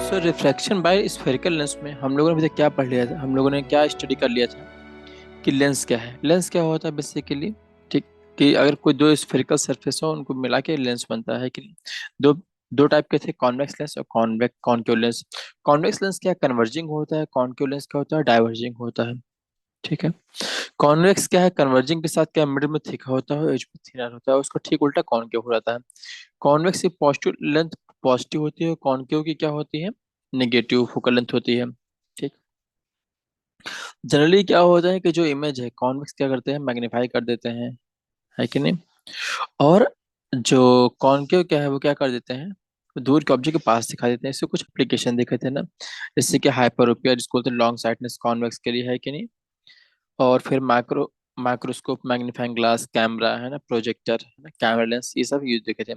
सो refraction bye spherical lens में हम लोगों ने अभी तक क्या पढ़ लिया था, हम लोगों ने क्या स्टडी कर लिया था कि लेंस क्या है। लेंस क्या होता है बेसिकली, ठीक, कि अगर कोई दो स्फेरिकल सरफेस हो उनको मिला के लेंस बनता है कि नहीं। दो दो टाइप के थे, कॉन्वेक्स लेंस और कॉनकेव लेंस। कॉन्वेक्स लेंस क्या कन्वर्जिंग होता है, कॉनकेव लेंस क्या होता है डाइवर्जिंग होता है। ठीक है। कॉन्वेक्स क्या है, कन्वर्जिंग के साथ क्या मिडिल में थिक होता है, एज में थिनर होता है, उसको ठीक उल्टा कॉनकेव हो जाता है। कॉन्वेक्स की पॉजिटिव लेंथ पॉजिटिव होती है, कॉनकेव की क्या होती है, नेगेटिव फोकल लेंथ होती है। ठीक। जनरली क्या होता है कि जो इमेज है कॉन्वेक्स क्या करते हैं, मैग्नीफाई कर देते हैं, है कि नहीं। और जो कॉनकेव क्या है वो क्या कर देते हैं, दूर के ऑब्जेक्ट के पास दिखा देते हैं। इससे कुछ एप्लीकेशन देखे थे ना, जैसे कि हाइपरोपिया जिसको बोलते हैं लॉन्ग साइटनेस कॉन्वेक्स के लिए, है कि नहीं। और फिर माइक्रोस्कोप, मैग्नीफाइंग ग्लास, कैमरा है ना, प्रोजेक्टर है ना, कैमरा लेंस, ये सब यूज देखे थे।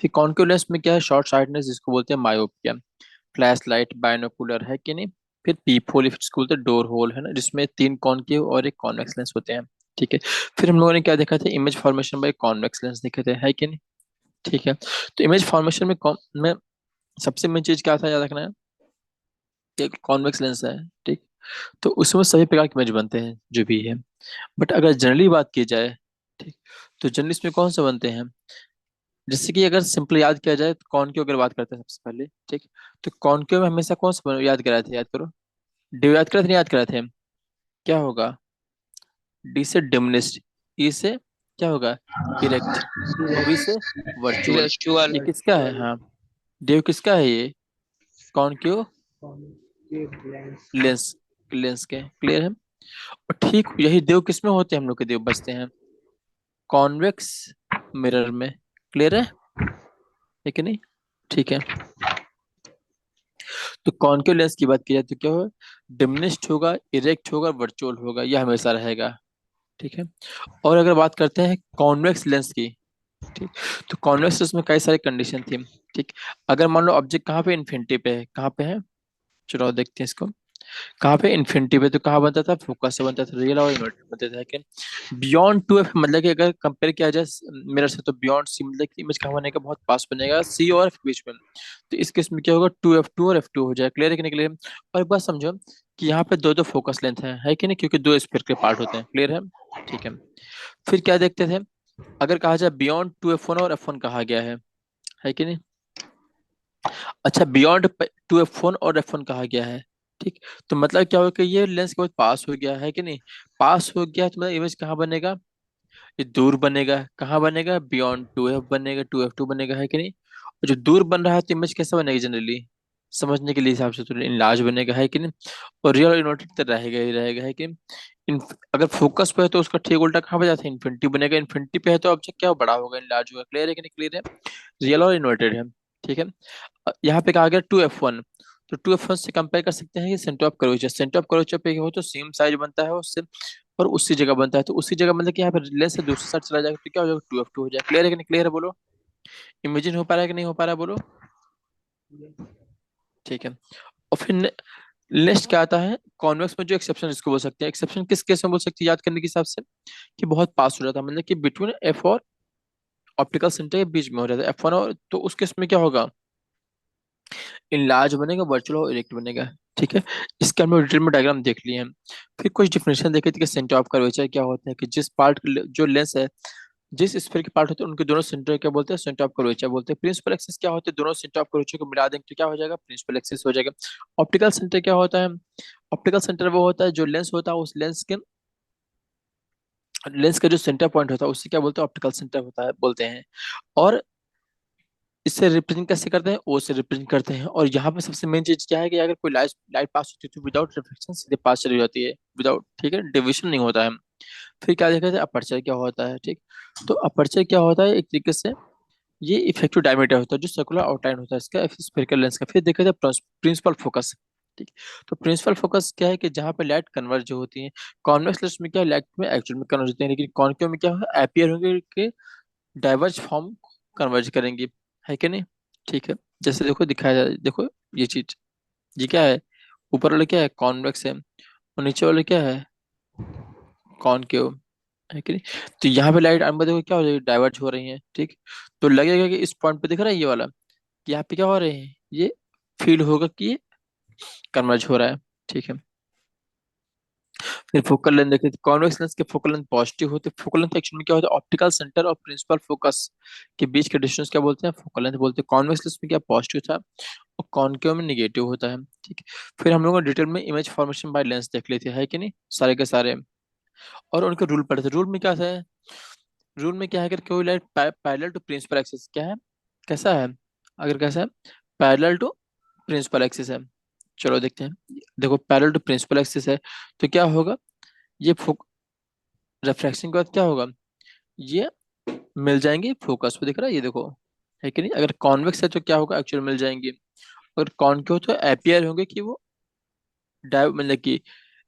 फिर कॉनकेव लेंस में क्या है, शॉर्ट साइटनेस जिसको बोलते हैं मायोपिया, फ्लैश लाइट, बायनोकुलर, है कि नहीं। फिर पीप होल जिसको बोलते हैं डोर होल, है ना, जिसमें तीन कॉनकेव और एक कॉन्वेक्स लेंस होते हैं। ठीक है। फिर हम लोगों ने क्या देखा था, image formation by convex lens देखे थे, है कि नहीं। ठीक है। तो इमेज फॉर्मेशन में सबसे मेन चीज क्या था, याद रखना है कि कॉन्वेक्स लेंस है। ठीक। तो उसमें सभी प्रकार के इमेज बनते हैं जो भी है। बट अगर जनरली बात की जाए, ठीक, तो जनरली इसमें कौन से बनते हैं, जैसे कि अगर सिंपल याद किया जाए तो कॉनकेव अगर बात करते हैं सबसे पहले, ठीक, तो कॉनकेव में हमेशा कौन सा याद कराए थे, याद करो। डी याद कराए थे, नहीं याद कराए थे। क्या होगा, डी से डिमनिस्ट, ई से क्या होगा, इरेक्ट, और वी से वर्चुअल। रेस्टुअल। ये किसका है, हाँ, देव किसका है ये, कॉनकेव लेंस, लेंस के, क्लियर है। और ठीक यही देव किस में होते हैं, हम लोग के देव बचते हैं कॉन्वेक्स मिरर में, क्लियर है कि नहीं। ठीक है। तो कॉनकेव लेंस की बात की जाए तो क्या होगा, डिमिनिश्ड होगा, इरेक्ट होगा, वर्चुअल होगा, यह हमेशा रहेगा। ठीक है। और अगर बात करते हैं कॉन्वेक्स लेंस की, ठीक, तो कॉन्वेक्स लेंस में कई सारी कंडीशन थी। ठीक। अगर मान लो ऑब्जेक्ट कहाँ पे इन्फिनिटी पे है, कहाँ पे है, चलो देखते हैं इसको। कहाँ पे इन्फिनिटी पे, तो कहाँ बनता था, फोकस से बनता था, रियल और इन्वर्टेड बनते थे, लेकिन बियॉन्ड टू एफ मतलब कि अगर कंपेयर किया जाए मिरर से, तो बियॉन्ड सी मतलब कि इमेज कहाँ बनेगा, बहुत पास बनेगा सी और एफ के बीच में। तो इस केस में क्या होगा, टू एफ टू और एफ टू हो जाए, क्लियर है कि नहीं, क्लियर। और एक बात समझो कि यहाँ पे दो दो फोकस लेंथ है कि नहीं, क्योंकि दो स्फीयर के पार्ट होते हैं, क्लियर है। ठीक है। फिर क्या देखते थे, अगर कहा जाए बियॉन्ड टू एफ वन और एफ वन कहा गया है कि नहीं। अच्छा, बियॉन्ड टू एफ वन और एफ वन कहा गया है। ठीक। तो मतलब क्या होगा कि ये लेंस के बाद पास हो गया है कि नहीं, पास हो गया तो मतलब इमेज कहाँ बनेगा, ये दूर बनेगा, कहाँ बनेगा, बियॉन्ड टू एफ बनेगा, टू एफ टू बनेगा, है कि नहीं। और जो दूर बन रहा है तो इमेज कैसा बनेगा, जनरली समझने के लिए हिसाब से तो इनलार्ज बनेगा, है कि नहीं। और रियल और इन्वर्टेड तो रहेगा ही रहेगा, है कि नहीं? इन, अगर फोकस पे है तो उसका ठीक उल्टा कहाँ पे जाता है, इन्फिनिटी बनेगा, इन्फिनिटी पे है तो ऑब्जेक्ट क्या बड़ा होगा, इनलार्ज होगा, क्लियर है कि नहीं, क्लियर है। रियल और इन्वर्टेड है। ठीक है। यहाँ पे कहा गया टू एफ वन, तो टू एफ वन से कंपेयर कर सकते हैं कि centre of curvature, centre of curvature पे हो तो सेम साइज बनता है उससे, और उसी जगह बनता है, तो उसी जगह मतलब कि यहाँ पे लेंस से दूसरी साइड चला जाएगा तो क्या हो जाएगा, टू एफ टू हो जाएगा, क्लियर है कि नहीं, क्लियर है बोलो। इमेजिन हो पा रहा है कि नहीं हो पा रहा है, बोलो। ठीक है। और फिर नेक्स्ट क्या आता है, कॉन्वेक्स में जो एक्सेप्शन इसको बोल सकते हैं, एक्सेप्शन किस केस में बोल सकते हैं, याद करने के हिसाब से, कि बहुत पास हो रहा था, मतलब कि बिटवीन एफ और ऑप्टिकल सेंटर के बीच में हो रहा था एफ वन, और तो उस केस में क्या होगा, इनलार्ज बनेगा, वर्चुअल और इरेक्ट बनेगा। ठीक है। इसके हम लोग डिटेल में डायग्राम देख लिए हैं। फिर कुछ डिफिनेशन देखे थे कि सेंटर ऑफ कर्वेचर क्या होता है, कि जिस पार्ट जो लेंस है, जिस स्फीयर के पार्ट होते हैं उनके दोनों सेंटर क्या बोलते हैं, सेंटर ऑफ कर्वेचर बोलते हैं। प्रिंसिपल एक्सिस क्या होते हैं, दोनों सेंटर ऑफ कर्वेचर को मिला देंगे तो क्या हो जाएगा, प्रिंसिपल एक्सिस हो जाएगा। ऑप्टिकल सेंटर क्या होता है, ऑप्टिकल सेंटर वो होता है जो लेंस होता है, उस लेंस का जो सेंटर पॉइंट होता है उससे क्या बोलते हैं, ऑप्टिकल सेंटर होता है बोलते हैं। और इससे रिप्रेजेंट कैसे करते हैं, ओ से रिप्रेजेंट करते हैं। और यहाँ पे सबसे मेन चीज क्या है कि अगर कोई लाइट लाइट पास होती है तो विदाउट रिफ्लेक्शन सीधे पास चली जाती है, विदाउट, ठीक है, डिविजन नहीं होता है। फिर क्या देखा जाए, अपर्चर क्या होता है। ठीक। तो अपर्चर क्या होता है, एक तरीके से ये इफेक्टिव डायमीटर होता है जो सर्कुलर आउटलाइन होता है इसका स्फेरिकल लेंस का। फिर देखा जाए प्रिंसिपल फोकस। ठीक। तो प्रिंसिपल फोकस क्या है कि जहाँ पे लाइट कन्वर्ज होती है, कॉन्वेक्स लेंस में क्या लाइट में एक्चुअल में कन्वर्ज होती है, लेकिन कॉन्केव में क्या है, एपियर होंगे कि डाइवर्ज फॉर्म कन्वर्ज करेंगी, है कि नहीं। ठीक है। जैसे देखो दिखाया जाए, देखो ये चीज, ये क्या है, ऊपर वाले क्या है, कॉन्वेक्स है, और नीचे वाले क्या है, कॉनकेव, है कि नहीं। तो यहाँ पे लाइट आने पर देखो क्या हो जाएगी, डाइवर्ज हो रही है। ठीक। तो लगेगा कि इस पॉइंट पे दिख रहा है ये वाला, कि यहाँ पे क्या हो रहे हैं, ये फील होगा कि ये कन्वर्ज हो रहा है। ठीक है। फिर फोकल लेंथ देखे, कॉन्वेक्स लेंस के फोकल लेंथ पॉजिटिव होते हैं। फोकल लेंथ एक्चुअली में क्या होता है, ऑप्टिकल सेंटर और प्रिंसिपल फोकस के बीच के डिस्टेंस क्या बोलते हैं, फोकल लेंथ बोलते हैं। कॉन्वेक्स लेंस में क्या पॉजिटिव था और कॉनकेव में निगेटिव होता है। ठीक है। फिर हम लोगों ने डिटेल में इमेज फॉर्मेशन बाय लेंस देख लेते हैं, है कि नहीं, सारे के सारे। और उनके रूल पढ़े थे। रूल में क्या था, रूल में क्या है, अगर कोई light parallel to principal axis क्या है, कैसा है, अगर कैसा है, पैरेलल टू प्रिंसिपल एक्सिस है। चलो देखते हैं। देखो पैरेलल टू प्रिंसिपल एक्सिस है तो क्या होगा, ये रिफ्रैक्शन के बाद क्या होगा, ये मिल जाएंगे फोकस पे, दिख रहा है ये देखो, है कि नहीं। अगर कॉन्वेक्स है तो क्या होगा, एक्चुअल मिल जाएंगे। अगर कॉनकेव तो अपियर होंगे कि वो डाइव मतलब कि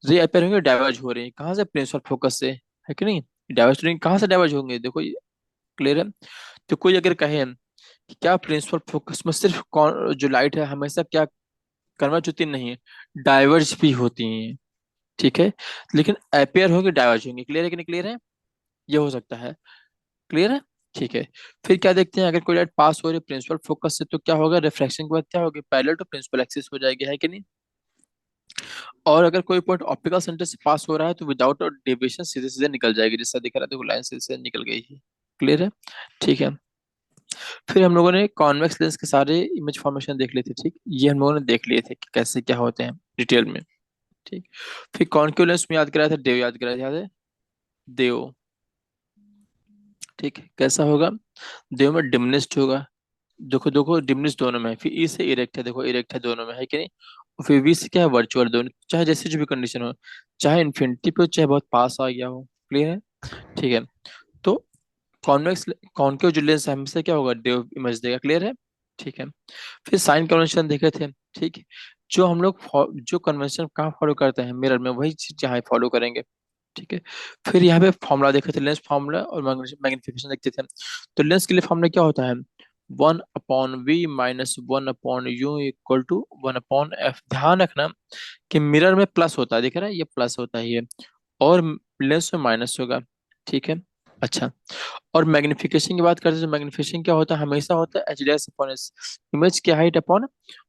रे अपियर होंगे, डाइवर्ज हो रहे हैं कहाँ से, प्रिंसिपल फोकस से, है कि नहीं। डाइवर्ज तो नहीं, कहाँ से डाइवर्ज होंगे, देखो ये क्लियर है। तो कोई अगर कहे कि क्या प्रिंसिपल फोकस में सिर्फ जो लाइट है हमेशा क्या कन्वर्ज होती नहीं है, डाइवर्ज भी होती हैं। ठीक है। लेकिन अपियर होंगे, डाइवर्ज होंगे, क्लियर है कि नहीं, क्लियर है, ये हो सकता है। क्लियर है। ठीक है। फिर क्या देखते हैं, अगर कोई लाइट पास हो रही है प्रिंसिपल फोकस से तो क्या होगा, रिफ्रैक्शन के बाद क्या होगी, पैरेलल टू प्रिंसिपल एक्सिस हो जाएगी, है कि नहीं। और अगर कोई पॉइंट ऑप्टिकल सेंटर से पास हो रहा है तो विदाउट डेविएशन सीधे सीधे निकल जाएगी, जैसा दिख रहा है देखो, लाइन सीधे सीधे निकल गई है। क्लियर है। ठीक है। फिर हम लोगों ने कॉन्वेक्स लेंस के सारे इमेज फॉर्मेशन देख लिए थे। ठीक, ये हम लोगों ने देख लिए थे कि कैसे क्या होते हैं डिटेल में। ठीक। फिर कॉन्केव लेंस में याद कराया था, देव याद कराया था, याद है, देव। ठीक, कैसा होगा, देव में डिमनेस्ट होगा। देखो देखो डिमनेस दोनों में है, फिर ई से इरेक्ट है, देखो इरेक्ट है दोनों में, है कि नहीं। और फिर वी से क्या है, वर्चुअल, दोनों चाहे जैसी जो भी कंडीशन हो, चाहे इन्फिनिटी पे हो चाहे बहुत पास आ गया हो। क्लियर है। ठीक है। तो कॉन्वेक्स कॉनकेव जो लेंस है हमेशा क्या होगा, डेव इमेज देगा। क्लियर है। ठीक है। फिर साइन कन्वेंशन देखे थे। ठीक है। जो हम लोग जो कन्वेंशन कहाँ फॉलो करते हैं, मिरर में, वही चीज यहाँ फॉलो करेंगे। ठीक है। फिर यहाँ पे फॉर्मूला देखे थे, लेंस फॉर्मूला और मैग्निफिकेशन देखते थे। तो लेंस के लिए फॉर्मूला क्या होता है, 1/v - 1/u = 1/f। ध्यान रखना कि मिरर में प्लस होता है, दिख रहा है ये प्लस होता है ये, और लेंस में माइनस होगा। ठीक है। अच्छा। और मैग्निफिकेशन की बात करते हैं तो मैग्निफिकेशन क्या होता है, हमेशा होता है h-/s, इमेज की हाइट अपॉन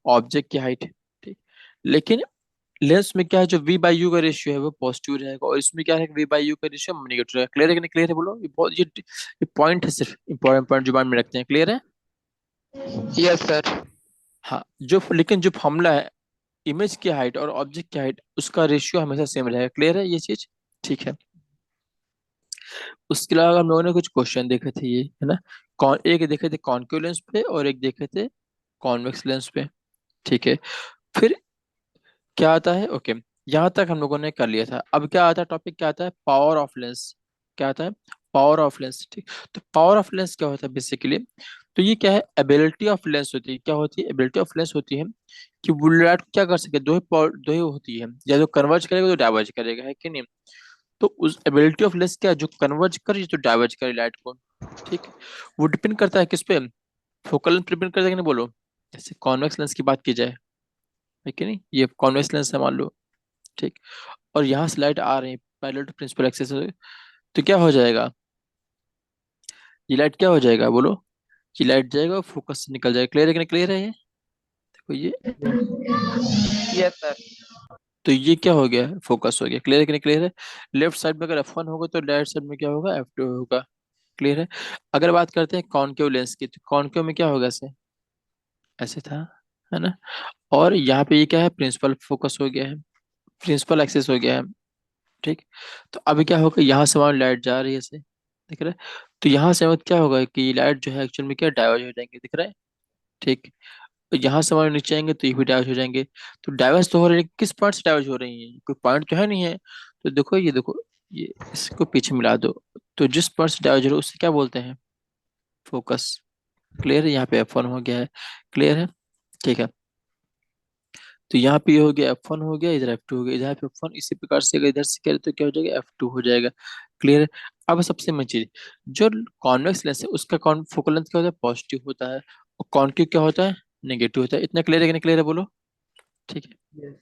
ऑब्जेक्ट की हाइट। ठीक। लेकिन लेंस में क्या है, जो v/u का रेशियो है वो पॉजिटिव रहेगा, और इसमें क्या है, v/u का रेशियो नेगेटिव रहेगा। क्लियर है कि नहीं, क्लियर है बोलो, ये बहुत ये पॉइंट है, सिर्फ इंपॉर्टेंट पॉइंट जुबान में रखते हैं। क्लियर है। Yes sir. हाँ, जो लेकिन जो फॉर्मूला है, इमेज की हाइट और ऑब्जेक्ट की हाइट, उसका रेशियो हमेशा सेम रहेगा। क्लियर है ये चीज। ठीक है। उसके अलावा हम लोगों ने कुछ क्वेश्चन देखे थे, ये है ना, कौन एक देखे थे कॉन्केव लेंस पे और एक देखे थे कॉन्वेक्स लेंस पे। ठीक है। फिर क्या आता है, ओके, यहाँ तक हम लोगों ने कर लिया था। अब क्या आता है, टॉपिक क्या आता है, पावर ऑफ लेंस। क्या आता है, पावर ऑफ लेंस। ठीक। तो पावर ऑफ लेंस क्या होता है बेसिकली, तो ये क्या है, एबिलिटी ऑफ लेंस होती है। क्या होती है, एबिलिटी ऑफ लेंस होती है कि वो लाइट को क्या कर सके, दो ही होती है, या तो कन्वर्ज करेगा तो डाइवर्ज करेगा, है कि नहीं। तो उस एबिलिटी ऑफ लेंस क्या है, जो कन्वर्ज करे या तो डाइवर्ज करे लाइट को। ठीक। वो डिपेंड करता है किस पे, फोकल लेंथ डिपेंड करता है कि नहीं बोलो। जैसे कॉन्वेक्स लेंस की बात की जाए, है कि नहीं, ये कॉन्वेक्स लेंस है मान लो। ठीक। और यहाँ से लाइट आ रही है पैरेलल टू प्रिंसिपल एक्सिस, तो क्या हो जाएगा, ये लाइट क्या हो जाएगा बोलो, ये लाइट जाएगा और फोकस से निकल जाएगा। क्लियर है कि नहीं, क्लियर है ये देखो ये। Yes sir. तो ये क्या हो गया, फोकस हो गया। क्लियर है कि नहीं, क्लियर है। लेफ्ट साइड में अगर F1 होगा तो राइट साइड में क्या होगा, F2 होगा। क्लियर है। अगर बात करते हैं कॉनकेव लेंस की, तो कॉनकेव में क्या होगा, ऐसे ऐसे था, है ना। और यहाँ पे ये क्या है, प्रिंसिपल फोकस हो गया है, प्रिंसिपल एक्सिस हो गया है। ठीक। तो अभी क्या होगा, यहाँ से वहाँ लाइट जा रही है ऐसे, दिख रहा है। तो यहाँ से मतलब क्या होगा कि लाइट जो है एक्चुअल में क्या डाइवर्ज हो जाएंगे, दिख रहा है। ठीक। तो यहाँ से हमारे नीचे आएंगे तो ये भी डाइवर्ज हो जाएंगे। तो डाइवर्ज तो हो रहे हैं, किस पॉइंट से डाइवर्ज हो रही है, कोई पॉइंट तो है नहीं है। तो देखो ये देखो, ये इसको पीछे मिला दो, तो जिस पॉइंट से डाइवर्ज हो रहा है उससे क्या बोलते हैं, फोकस। क्लियर है। यहाँ पे F1 हो गया है। क्लियर है। ठीक है। तो यहाँ पे ये हो गया F1 हो गया, इधर F2 हो गया, इधर पे F1, इसी प्रकार से अगर इधर से करें तो क्या हो जाएगा, F2 हो जाएगा। क्लियर है। अब सबसे मेन चीज, जो कॉन्वेक्स लेंस है उसका फोकल लेंथ क्या होता है, पॉजिटिव होता है, और कॉन्केव क्या होता है, नेगेटिव होता है। इतना क्लियर है कि नहीं, क्लियर है बोलो। ठीक है। यस।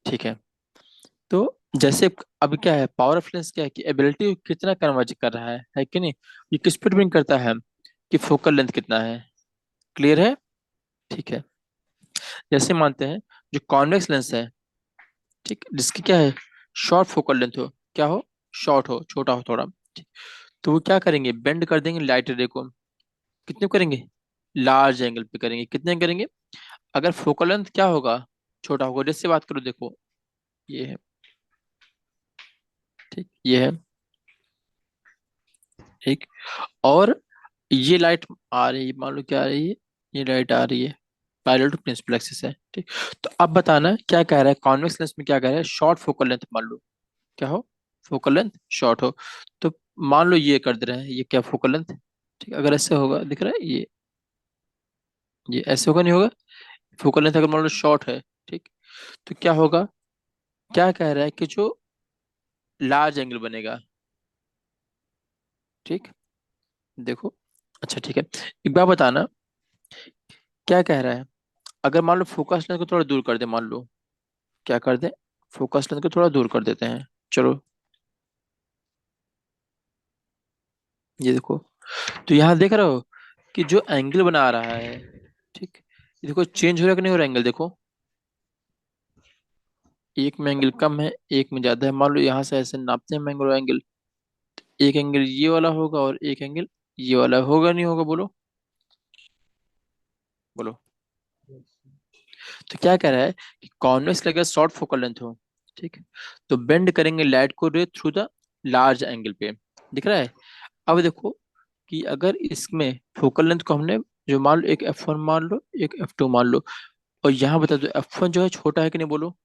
ठीक है। तो जैसे अब क्या है, पावर ऑफ लेंस क्या है कि एबिलिटी कितना कन्वर्ज कर रहा है कि नहीं, ये किस पर डिपेंड करता है कि फोकल लेंथ कितना है। क्लियर है। ठीक है। जैसे मानते हैं जो कॉन्वेक्स लेंस है, ठीक, जिसकी क्या है, शॉर्ट फोकल लेंथ हो, क्या हो, शॉर्ट हो, छोटा हो थोड़ा, ठीक, तो वो क्या करेंगे, बेंड कर देंगे लाइट रे को, कितने करेंगे, लार्ज एंगल पे करेंगे, कितने करेंगे, अगर फोकल लेंथ क्या होगा, छोटा होगा, जैसे बात करो देखो, ये है, ठीक, ये है, ठीक, और ये लाइट आ रही है, मान लो क्या आ रही है, ये लाइट आ रही है, पैरेलल टू प्रिंसिपल एक्सिस है, ठीक। तो अब बताना क्या कह रहा है, कॉन्वेक्स लेंस में क्या कह रहा है, शॉर्ट फोकल लेंथ मान लो, क्या हो, फोकल लेंथ शॉर्ट हो, तो मान लो ये कर दे रहे हैं, ये क्या फोकल लेंथ, ठीक, अगर ऐसे होगा, दिख रहा है ये ऐसे होगा, नहीं होगा, फोकल लेंथ अगर मान लो शॉर्ट है, ठीक, तो क्या होगा, क्या कह रहा है कि जो लार्ज एंगल बनेगा, ठीक, देखो, अच्छा ठीक है, एक बार बताना क्या कह रहा है, अगर मान लो फोकस लेंथ को थोड़ा दूर कर दे, मान लो क्या कर दे, फोकस लेंथ को थोड़ा दूर कर देते हैं, चलो, ये देखो, तो यहाँ देख रहे हो कि जो एंगल बना रहा है, ठीक, ये देखो चेंज हो रहा है कि नहीं हो रहा एंगल, देखो एक में एंगल कम है, एक में ज्यादा है, मान लो यहाँ से ऐसे नापते हैं एंगल और एंगल, एक एंगल ये वाला होगा और एक एंगल ये वाला होगा, नहीं होगा, बोलो, बोलो, तो क्या कह रहा है कि कॉन्वेक्स लेगा शॉर्ट फोकल लेंथ हो, ठीक, तो बेंड करेंगे लाइट को रे थ्रू द लार्ज एंगल पे, दिख रहा है, अब देखो कि अगर इसमें फोकल लेंथ को हमने, जो मान लो एक F1 मान लो, एक F2 मान लो, और यहाँ बता दो F1 जो है छोटा है कि नहीं, बोलो,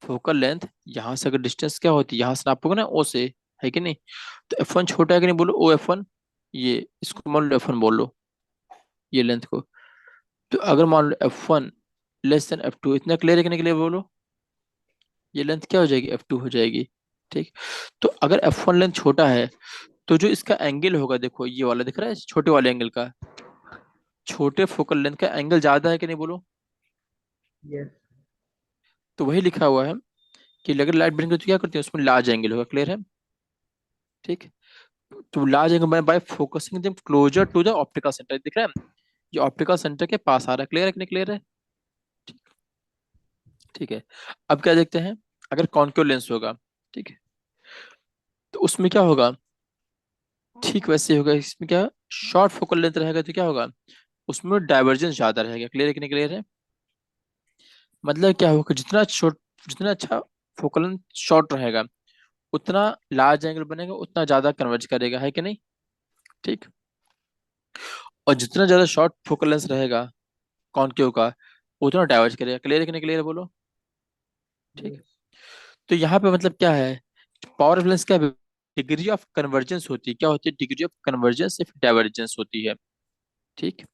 फोकल लेंथ यहाँ से अगर डिस्टेंस क्या होती है, यहाँ से नापोगे ना ओ से, है कि नहीं, तो F1 छोटा है कि नहीं, बोलो, ओ F1, ये इसको मान लो F1 बोल लो, ये लेंथ को, तो अगर मान लो F1 लेस देन F2, इतना क्लियर है कि नहीं, क्लियर बोलो, ये लेंथ क्या हो जाएगी, F2 हो जाएगी, ठीक, तो अगर F1 लेंथ छोटा है, तो जो इसका एंगल होगा, देखो ये वाला दिख रहा है, छोटे वाले एंगल का, छोटे फोकल लेंथ का एंगल ज्यादा है कि नहीं, बोलो, यस। तो वही लिखा हुआ है कि अगर लाइट ब्लिंक तो क्या करते हैं, उसमें लार्ज एंगल होगा, क्लियर है, ठीक, तो large angle by focusing them closer to the optical centre, दिख रहा है, ये ऑप्टिकल सेंटर के पास आ रहा है, क्लियर है कि नहीं, क्लियर है, ठीक है, अब क्या देखते हैं, अगर कॉन्केव लेंस होगा, ठीक है, तो उसमें क्या होगा, ठीक वैसे होगा, इसमें क्या, शॉर्ट फोकल लेंथ रहेगा तो क्या होगा, उसमें डाइवर्जेंस ज्यादा रहेगा, क्लियर है कि नहीं, क्लियर है, मतलब क्या होगा, जितना शॉर्ट, जितना अच्छा फोकल लेंथ शॉर्ट रहेगा, उतना लार्ज एंगल बनेगा, उतना ज्यादा कन्वर्ज करेगा, है कि नहीं, ठीक, और जितना ज्यादा शॉर्ट फोकल लेंथ रहेगा कॉनकेव का, उतना डाइवर्ज करेगा, क्लियर है कि नहीं, क्लियर है, बोलो, ठीक, तो यहाँ पे मतलब क्या है, पावर ऑफ लेंस क्या है, डिग्री ऑफ कन्वर्जेंस होती है, क्या होती है, डिग्री ऑफ कन्वर्जेंस या फिर डाइवर्जेंस होती है, ठीक,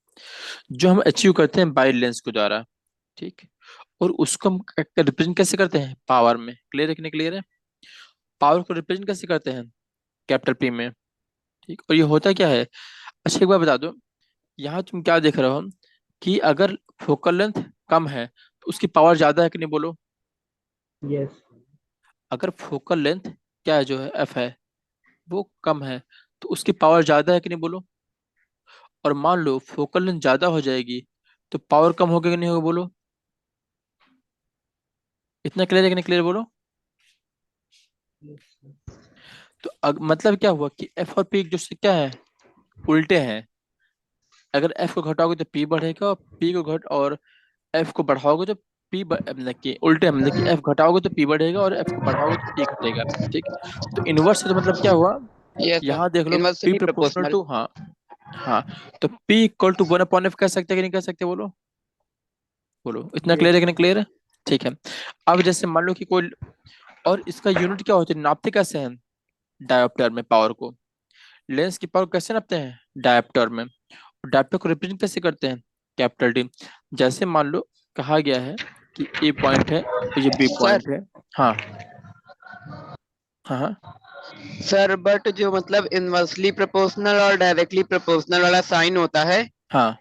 जो हम अचीव करते हैं बाई लेंस के द्वारा, ठीक, और उसको हम रिप्रेजेंट कैसे करते हैं, पावर में, क्लियर है कि नहीं, क्लियर है, पावर को रिप्रेजेंट कैसे करते हैं, कैपिटल पी में, ठीक, और ये होता क्या है, अच्छा एक बार बता दो, यहाँ तुम क्या देख रहे हो कि अगर फोकल लेंथ कम है तो उसकी पावर ज्यादा है कि नहीं, बोलो, यस। अगर फोकल लेंथ क्या है, जो है एफ है, वो कम है, तो उसकी पावर ज्यादा है कि नहीं, बोलो, और मान लो फोकल लेंथ ज्यादा हो जाएगी तो पावर कम होगा कि नहीं होगा, बोलो, इतना क्लियर है कि नहीं, क्लियर बोलो, तो मतलब क्या हुआ कि एफ और पी जो से क्या है, उल्टे हैं, अगर एफ को घटाओगे तो पी बढ़ेगा, और पी को घट और एफ को बढ़ाओगे तो पी, मतलब कि उल्टे हैं, मतलब कि एफ घटाओगे तो पी बढ़ेगा और एफ को बढ़ाओगे तो पी घटेगा, ठीक, तो इनवर्स है, तो मतलब क्या हुआ, यस सर। यहाँ देख लो P inversely proportional proportional. To, हाँ, हाँ, तो P equal to one upon F कह सकते हैं कि नहीं कह सकते, बोलो, बोलो, इतना क्लियर यस। है कि नहीं, क्लियर है, ठीक है, अब जैसे मान लो कि कोई, और इसका यूनिट क्या होती है, नापते कैसे हैं, डायोप्टर में पावर को, लेंस की पावर कैसे नापते हैं, डायोप्टर में, डायोप्टर को रिप्रेजेंट कैसे करते हैं, कैपिटल डी, जैसे मान लो कहा गया है कि ए पॉइंट है और ये बी सर पॉइंट है, हाँ, हाँ, हाँ, सर बट जो मतलब इनवर्सली प्रोपोर्शनल और डायरेक्टली प्रोपोर्शनल वाला साइन होता है, हाँ,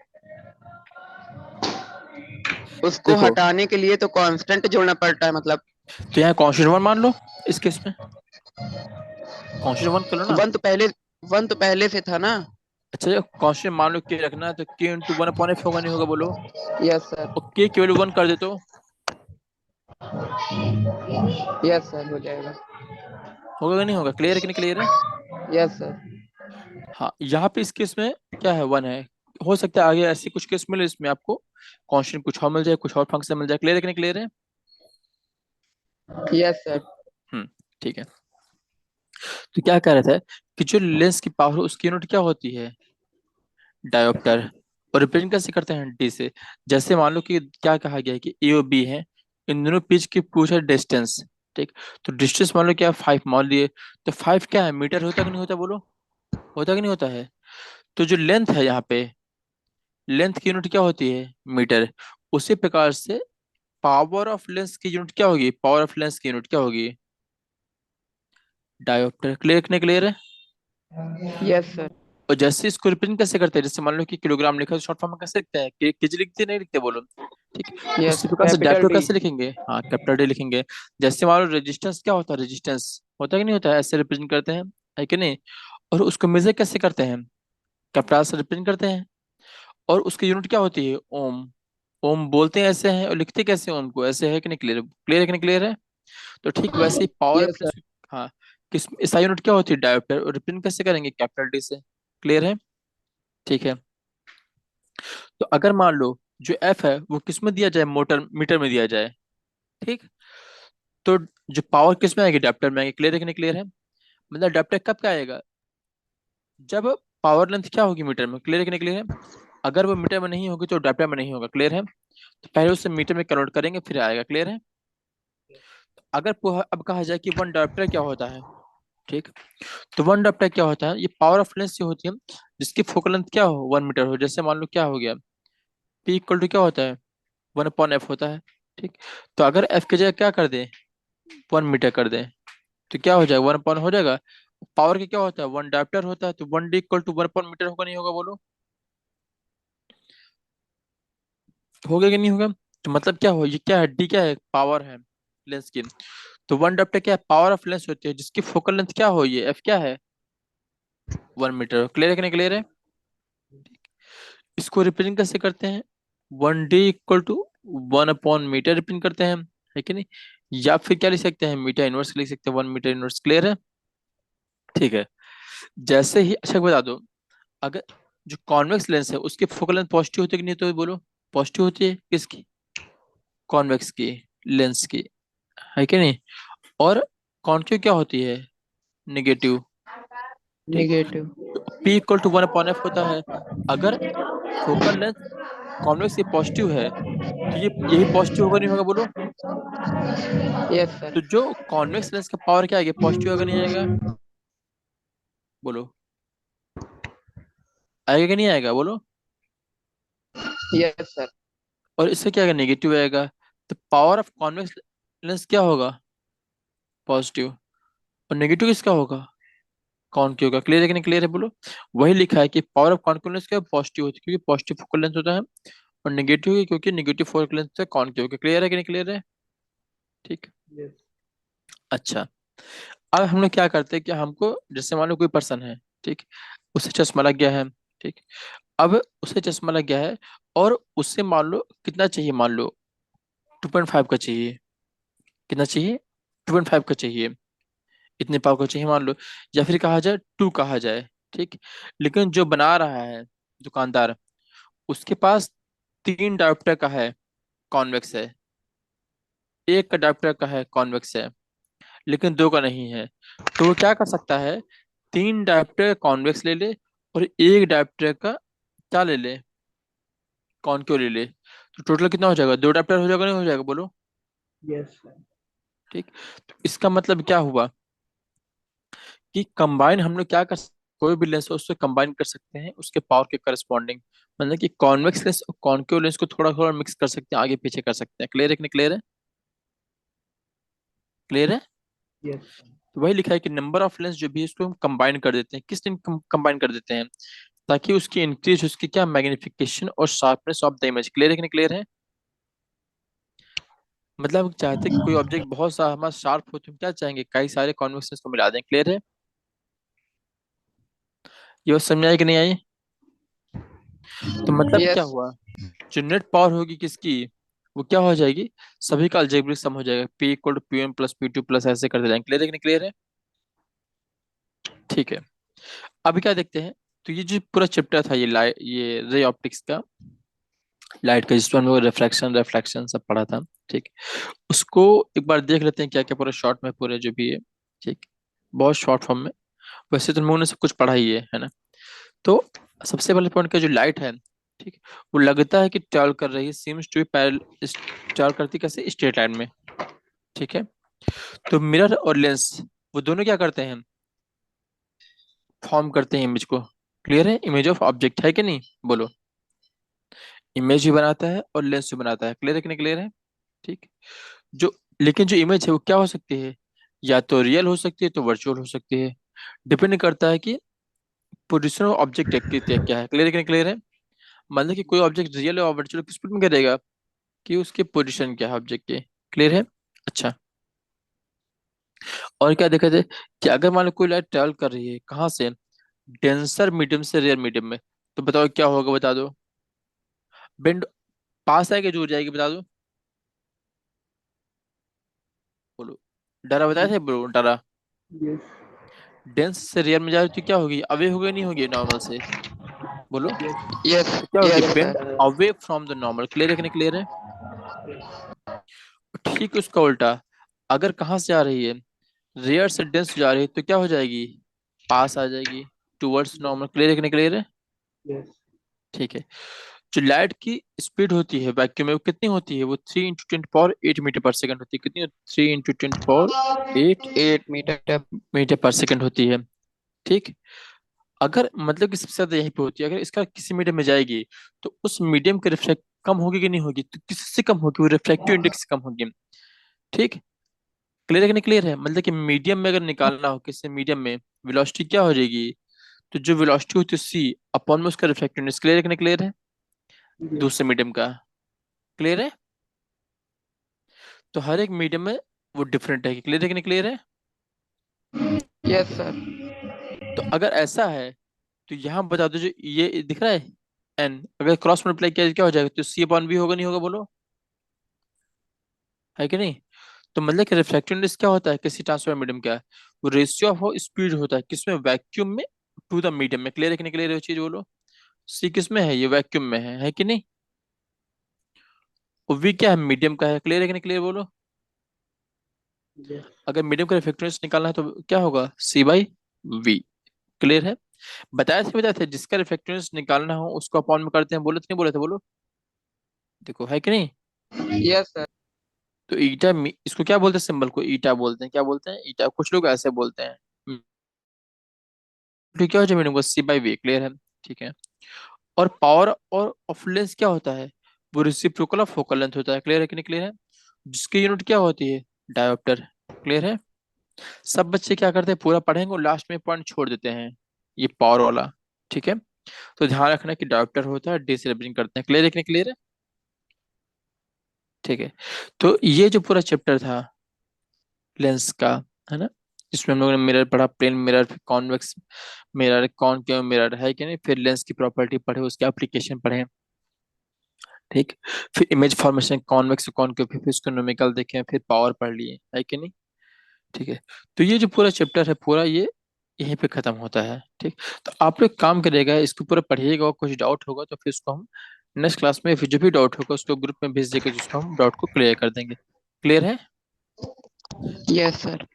उसको देखो, हटाने के लिए तो कांस्टेंट जोड़ना पड़ता है मतलब। तो यहाँ कॉन्स्टेंट वन मान लो, इस केस में कॉन्स्टेंट वन कर लो ना, वन तो पहले वन तो पहले से था ना। अच्छा, कांस्टेंट मान लो के रखना है, तो के इंटू वन अपॉन एफ होगा नहीं होगा बोलो। Yes sir. और के केवल वन कर दे तो यस सर, हो जाएगा। होगा कि नहीं होगा? क्लियर है कि नहीं क्लियर है? Yes sir. हाँ, यहाँ पे इस केस में क्या है, वन है। हो सकता है आगे ऐसी कुछ केस मिले इसमें आपको कांस्टेंट कुछ और मिल जाए, कुछ और फंक्शन मिल जाए। क्लियर है कि नहीं क्लियर है? यस तो सर। ठीक है। तो क्या कह रहे थे कि जो लेंस की पावर उसकी यूनिट क्या होती है? डायोप्टर। और रिप्रेजेंट कैसे करते हैं? डी से। जैसे मान लो कि क्या कहा गया है कि ए और बी है, इन दोनों पिच की पूछा डिस्टेंस। ठीक। तो डिस्टेंस मान लो क्या, 5 मान लिए। तो 5 क्या है, मीटर होता कि नहीं होता बोलो? होता कि नहीं होता है? तो जो लेंथ है यहाँ पे, लेंथ की यूनिट क्या होती है? मीटर। उसी प्रकार से पावर ऑफ लेंस की यूनिट क्या होगी? पावर ऑफ लेंस की यूनिट क्या होगी? डायोप्टर। क्लियर नहीं क्लियर है? Yes sir. और जैसे इसको रिप्रेजेंट कैसे करते हैं, जैसे मान लो कि किलोग्राम लिखा है तो शॉर्ट फॉर्म में कैसे लिखते हैं? केजी लिखते नहीं लिखते बोलो? ठीक। यस, उसी प्रकार से कैपिटल डायोप्टर डी। कैसे लिखेंगे? हाँ, कैपिटल डी लिखेंगे। जैसे मान लो रेजिस्टेंस क्या होता है, रेजिस्टेंस होता है कि नहीं होता है? ऐसे रिप्रेजेंट करते हैं, है कि नहीं? और उसको मेजर कैसे करते हैं? कैपिटल से रिप्रेजेंट करते हैं। और उसकी यूनिट क्या होती है? ओम। ओम बोलते हैं ऐसे हैं, और लिखते कैसे हैं ओम को? ऐसे है कि नहीं? क्लियर क्लियर है कि नहीं क्लियर है? तो ठीक वैसे ही पावर यस प्लस। सर। हाँ। किस इसका यूनिट क्या होती है? डायोप्टर। और रिप्रेजेंट कैसे करेंगे? कैपिटल डी से। क्लियर है? ठीक है। तो अगर मान लो जो एफ है वो किस में दिया जाए? मोटर मीटर में दिया जाए। ठीक। तो जो पावर किस में आएगी? डायोप्टर में आएगी। क्लियर है कि नहीं क्लियर है? मतलब डायोप्टर कब क्या आएगा? जब पावर लेंथ क्या होगी मीटर में। क्लियर है कि नहीं क्लियर है? अगर वो मीटर में नहीं होगी तो डायोप्टर में नहीं होगा। क्लियर है? तो पहले उसे मीटर में कन्वर्ट करेंगे फिर आएगा। क्लियर है? अगर अब कहा जाए कि वन डायोप्टर क्या होता है। ठीक। तो वन डायोप्टर क्या होता है? ये पावर ऑफ लेंस से होती है जिसकी फोकल लेंथ क्या हो, 1 मीटर हो। जैसे मान लो क्या हो गया, पी इक्वल टू क्या होता है? 1/f होता है। ठीक। तो अगर एफ की जगह क्या कर दें, 1 मीटर कर दें, तो क्या हो जाएगा? 1 अपॉन हो जाएगा। पावर के क्या होता है? वन डायोप्टर होता है, तो 1D इक्वल टू 1/मीटर होगा नहीं होगा बोलो? होगा कि नहीं होगा? तो मतलब क्या हो, ये क्या है? डी क्या है? पावर है लेंस की। तो वन डायोप्टर क्या है? पावर ऑफ लेंस होती है जिसकी फोकल लेंथ क्या हो, ये एफ क्या है? 1 मीटर। क्लियर है कि नहीं क्लियर है? इसको रिप्रेजेंट कैसे करते हैं? 1D इक्वल टू 1/मीटर रिप्रेजेंट करते हैं, है कि नहीं? या फिर क्या लिख सकते हैं? मीटर इनवर्स लिख सकते हैं, 1 मीटर इनवर्स। क्लियर है? ठीक है। जैसे ही अच्छा बता दो, अगर जो कॉन्वेक्स लेंस है उसकी फोकल लेंथ पॉजिटिव होती है कि नहीं, तो बोलो। पॉजिटिव होती है किसकी? कॉन्वेक्स की, लेंस की, है कि नहीं? और कॉन्केव क्या होती है? नेगेटिव। ठीक। Negative. P equal to 1/f होता है। अगर फोकल लेंथ कॉन्वेक्स की पॉजिटिव है तो ये यही पॉजिटिव होगा नहीं होगा बोलो? Yes sir. तो जो कॉन्वेक्स लेंस का पावर क्या आएगा? पॉजिटिव आएगा नहीं आएगा बोलो? आएगा कि नहीं आएगा बोलो? Yes sir. और इससे क्या आएगा? नेगेटिव आएगा। तो पावर ऑफ कॉन्वेक्स लेंस क्या होगा? पॉजिटिव। और नेगेटिव किसका होगा? कॉन्केव का। क्लियर है कि नहीं क्लियर है बोलो? वही लिखा है कि पावर ऑफ कॉन्केव लेंस क्या पॉजिटिव होती है क्योंकि पॉजिटिव फोकल लेंथ होता है, और नेगेटिव है क्योंकि नेगेटिव फोकल लेंथ से कॉन्केव का। क्लियर है कि नहीं क्लियर है? ठीक। यस। अच्छा। अब हम लोग क्या करते हैं कि हमको जैसे मान लो कोई पर्सन है, ठीक, उसे चश्मा लग गया है। ठीक। अब उसे चश्मा लग गया है, और उससे मान लो कितना चाहिए, मान लो 2.5 का चाहिए। कितना चाहिए? 2.5 का चाहिए। इतने पाव का चाहिए मान लो। या फिर कहा जाए 2 कहा जाए। ठीक। लेकिन जो बना रहा है दुकानदार, उसके पास 3 डायोप्टर का है, कॉन्वेक्स है। एक का डायोप्टर का है, कॉन्वेक्स है, लेकिन दो का नहीं है। तो वो क्या कर सकता है? 3 डायोप्टर कॉन्वेक्स ले ले, और एक डायोप्टर का क्या ले ले? कॉनकेव ले ले। तो टोटल कितना हो जाएगा? 2 डायोप्टर हो जाएगा नहीं हो जाएगा बोलो? Yes sir. ठीक। तो इसका मतलब क्या हुआ कि कंबाइन हम लोग क्या कर कोई भी लेंस हो उससे कंबाइन कर सकते हैं उसके पावर के करस्पॉन्डिंग। मतलब कि कॉन्वेक्स लेंस और कॉनकेव लेंस को थोड़ा थोड़ा मिक्स कर सकते हैं, आगे पीछे कर सकते हैं। क्लियर है कि नहीं क्लियर है? क्लियर है? यस। तो वही लिखा है कि नंबर ऑफ लेंस जो भी है उसको हम कंबाइन कर देते हैं। किस दिन कंबाइन कर देते हैं? ताकि उसकी इंक्रीज, उसकी क्या मैग्निफिकेशन और sharpness of the image. Clear है कि नहीं क्लियर है? मतलब हम चाहते हैं कि कोई ऑब्जेक्ट बहुत सा हमारा शार्प हो तो हम क्या चाहेंगे? कई सारे कॉन्वेक्स लेंस को मिला दें। क्लियर है? ये बात समझ आई कि नहीं आई? तो मतलब क्या यस। हुआ, जो नेट पावर होगी किसकी, वो क्या हो जाएगी, सभी का अलजेब्रिक सम हो जाएगा, P equal to P1 plus P2 plus ऐसे करते जाएंगे। क्लियर है कि नहीं क्लियर है? ठीक है। अभी क्या देखते हैं, तो ये जो पूरा चैप्टर था ये रे ऑप्टिक्स का, लाइट का, जिसमें हम लोग रिफ्रैक्शन रिफ्लेक्शन सब पढ़ा था। ठीक, उसको एक बार देख लेते हैं क्या क्या पूरा शॉर्ट में, पूरे जो भी है। ठीक, बहुत शॉर्ट फॉर्म में। वैसे तो हम लोगों ने सब कुछ पढ़ा ही है ना। तो सबसे पहले पॉइंट का जो लाइट है, ठीक, वो लगता है कि ट्रैवल कर रही है, seems to be parallel, travel करती कैसे, स्ट्रेट लाइन में। ठीक है। तो मिरर और लेंस, वो दोनों क्या करते हैं, फॉर्म करते हैं इमेज को। क्लियर है, इमेज ऑफ ऑब्जेक्ट है कि नहीं, बोलो। इमेज भी बनाता है और लेंस भी बनाता है। क्लियर है कि नहीं क्लियर है? ठीक। जो, लेकिन जो इमेज है वो क्या हो सकती है, या तो रियल हो सकती है तो वर्चुअल हो सकती है। डिपेंड करता है कि पोजिशन ऑफ ऑब्जेक्ट क्या है। क्लियर है कि नहीं क्लियर है? मतलब कि कोई ऑब्जेक्ट रियल और वर्चुअल किस में करेगा, कि उसकी पोजीशन क्या है ऑब्जेक्ट के। क्लियर है? अच्छा। और क्या देखा जाए, कि अगर मान लो कोई लाइट ट्रैवल कर रही है कहाँ से, डेंसर मीडियम से रेयर मीडियम में, तो बताओ क्या होगा, बता दो। बेंड, पास आएगी दूर जाएगी, बता दो, बोलो। डरा बताया थे ब्रो, डरा। यस। डेंस से रेयर में जा रही तो क्या होगी, अवे होगी नहीं होगी नॉर्मल से, बोलो। यस। तो क्या होगी, yes bend sir. Away from the normal. Clear है कि नहीं क्लियर है? ठीक उसका उल्टा, अगर कहाँ से आ रही है, रेयर से डेंस जा रही है, तो क्या हो जाएगी, पास आ जाएगी, टुवर्ड्स नॉर्मल। क्लियर है कि नहीं क्लियर है? यस। ठीक है। जो लाइट की स्पीड होती है वैक्यूम में, वो कितनी होती है, वो 3 × 10⁸ होती है। कितनी, 3 × 10⁸ मीटर पर सेकेंड होती है। ठीक। अगर मतलब कि सबसे ज्यादा यहीं पे होती है, अगर इसका किसी मीडियम में जाएगी, तो उस मीडियम की रिफ्लेक्ट कम होगी कि नहीं होगी, तो किससे कम होगी, वो रिफ्रैक्टिव इंडेक्स से कम होगी। ठीक। क्लियर है कि नहीं क्लियर है? मतलब कि मीडियम में अगर निकालना हो किसी मीडियम में, वेलोसिटी क्या हो जाएगी, तो जो वेलोसिटी होती है C अपॉन में उसका रिफ्रैक्टिव इंडेक्स। क्लियर है कि नहीं क्लियर है? दूसरे मीडियम का। क्लियर है? तो हर एक मीडियम में वो डिफरेंट है। क्लियर है कि नहीं क्लियर है? Yes sir. तो अगर ऐसा है, तो यहाँ बता दो, जो ये दिख रहा है एन, अगर क्रॉस मल्टीप्लाई किया क्या हो जाएगा, तो C अपॉन B होगा नहीं होगा, बोलो, है कि नहीं? तो मतलब कि रिफ्रैक्टिव इंडेक्स क्या होता है किसी ट्रांसफर मीडियम का, वो रेशियो ऑफ स्पीड होता है किसमें, वैक्यूम में टू द मीडियम में। क्लियर है कि नहीं क्लियर है, चीज बोलो। C किस में है, ये वैक्यूम में है कि नहीं? और V क्या है, मीडियम का है। क्लियर है कि नहीं क्लियर, बोलो। अगर मीडियम का रिफ्रैक्टिव इंडेक्स निकालना है तो क्या होगा, C/V। क्लियर है? बताया थे जिसका रिफ्लेक्टेंस निकालना हो उसको अपॉन में करते हैं, बोले थे नहीं बोले थे, बोलो। देखो, है कि नहीं? Yes sir. तो ईटा इसको क्या बोलते हैं, सिंबल को ईटा बोलते हैं। क्या बोलते हैं, ईटा। कुछ लोग ऐसे बोलते हैं। तो क्या हो जाए मीनिंग, C/V। क्लियर है? ठीक है। और पावर और ऑफ लेंस क्या होता है, वो रेसिप्रोकल ऑफ फोकल लेंथ होता है। क्लियर है कि नहीं क्लियर है? जिसकी यूनिट क्या होती है, डायोप्टर। क्लियर है? सब बच्चे क्या करते हैं, पूरा पढ़ेंगे और लास्ट में पॉइंट छोड़ देते हैं, ये पावर वाला। ठीक है। तो ध्यान रखना कि डायोप्टर होता है, डी से रिप्रेजेंट करते हैं। क्लियर है कि नहीं क्लियर है? ठीक है। तो ये जो पूरा चैप्टर था लेंस का, है ना, इसमें हम लोगों ने मिरर पढ़ा, प्लेन मिरर, फिर कॉन्वेक्स मिरर, कॉनकेव मिरर, है कि नहीं, फिर लेंस की प्रॉपर्टी पढ़े, उसके एप्लीकेशन पढ़े। ठीक। फिर इमेज फॉर्मेशन, कॉन्वेक्स कॉनकेव, फिर इसको न्यूमेरिकल देखे, फिर पावर पढ़ लिए, है कि नहीं? ठीक है। तो ये जो पूरा चैप्टर है पूरा, ये यहीं पे खत्म होता है। ठीक। तो आप लोग काम करिएगा, इसको पूरा पढ़िएगा, और कुछ डाउट होगा तो फिर उसको हम नेक्स्ट क्लास में, फिर जो भी डाउट होगा उसको ग्रुप में भेज देगा, जिसको हम डाउट को क्लियर कर देंगे। क्लियर है? Yes sir.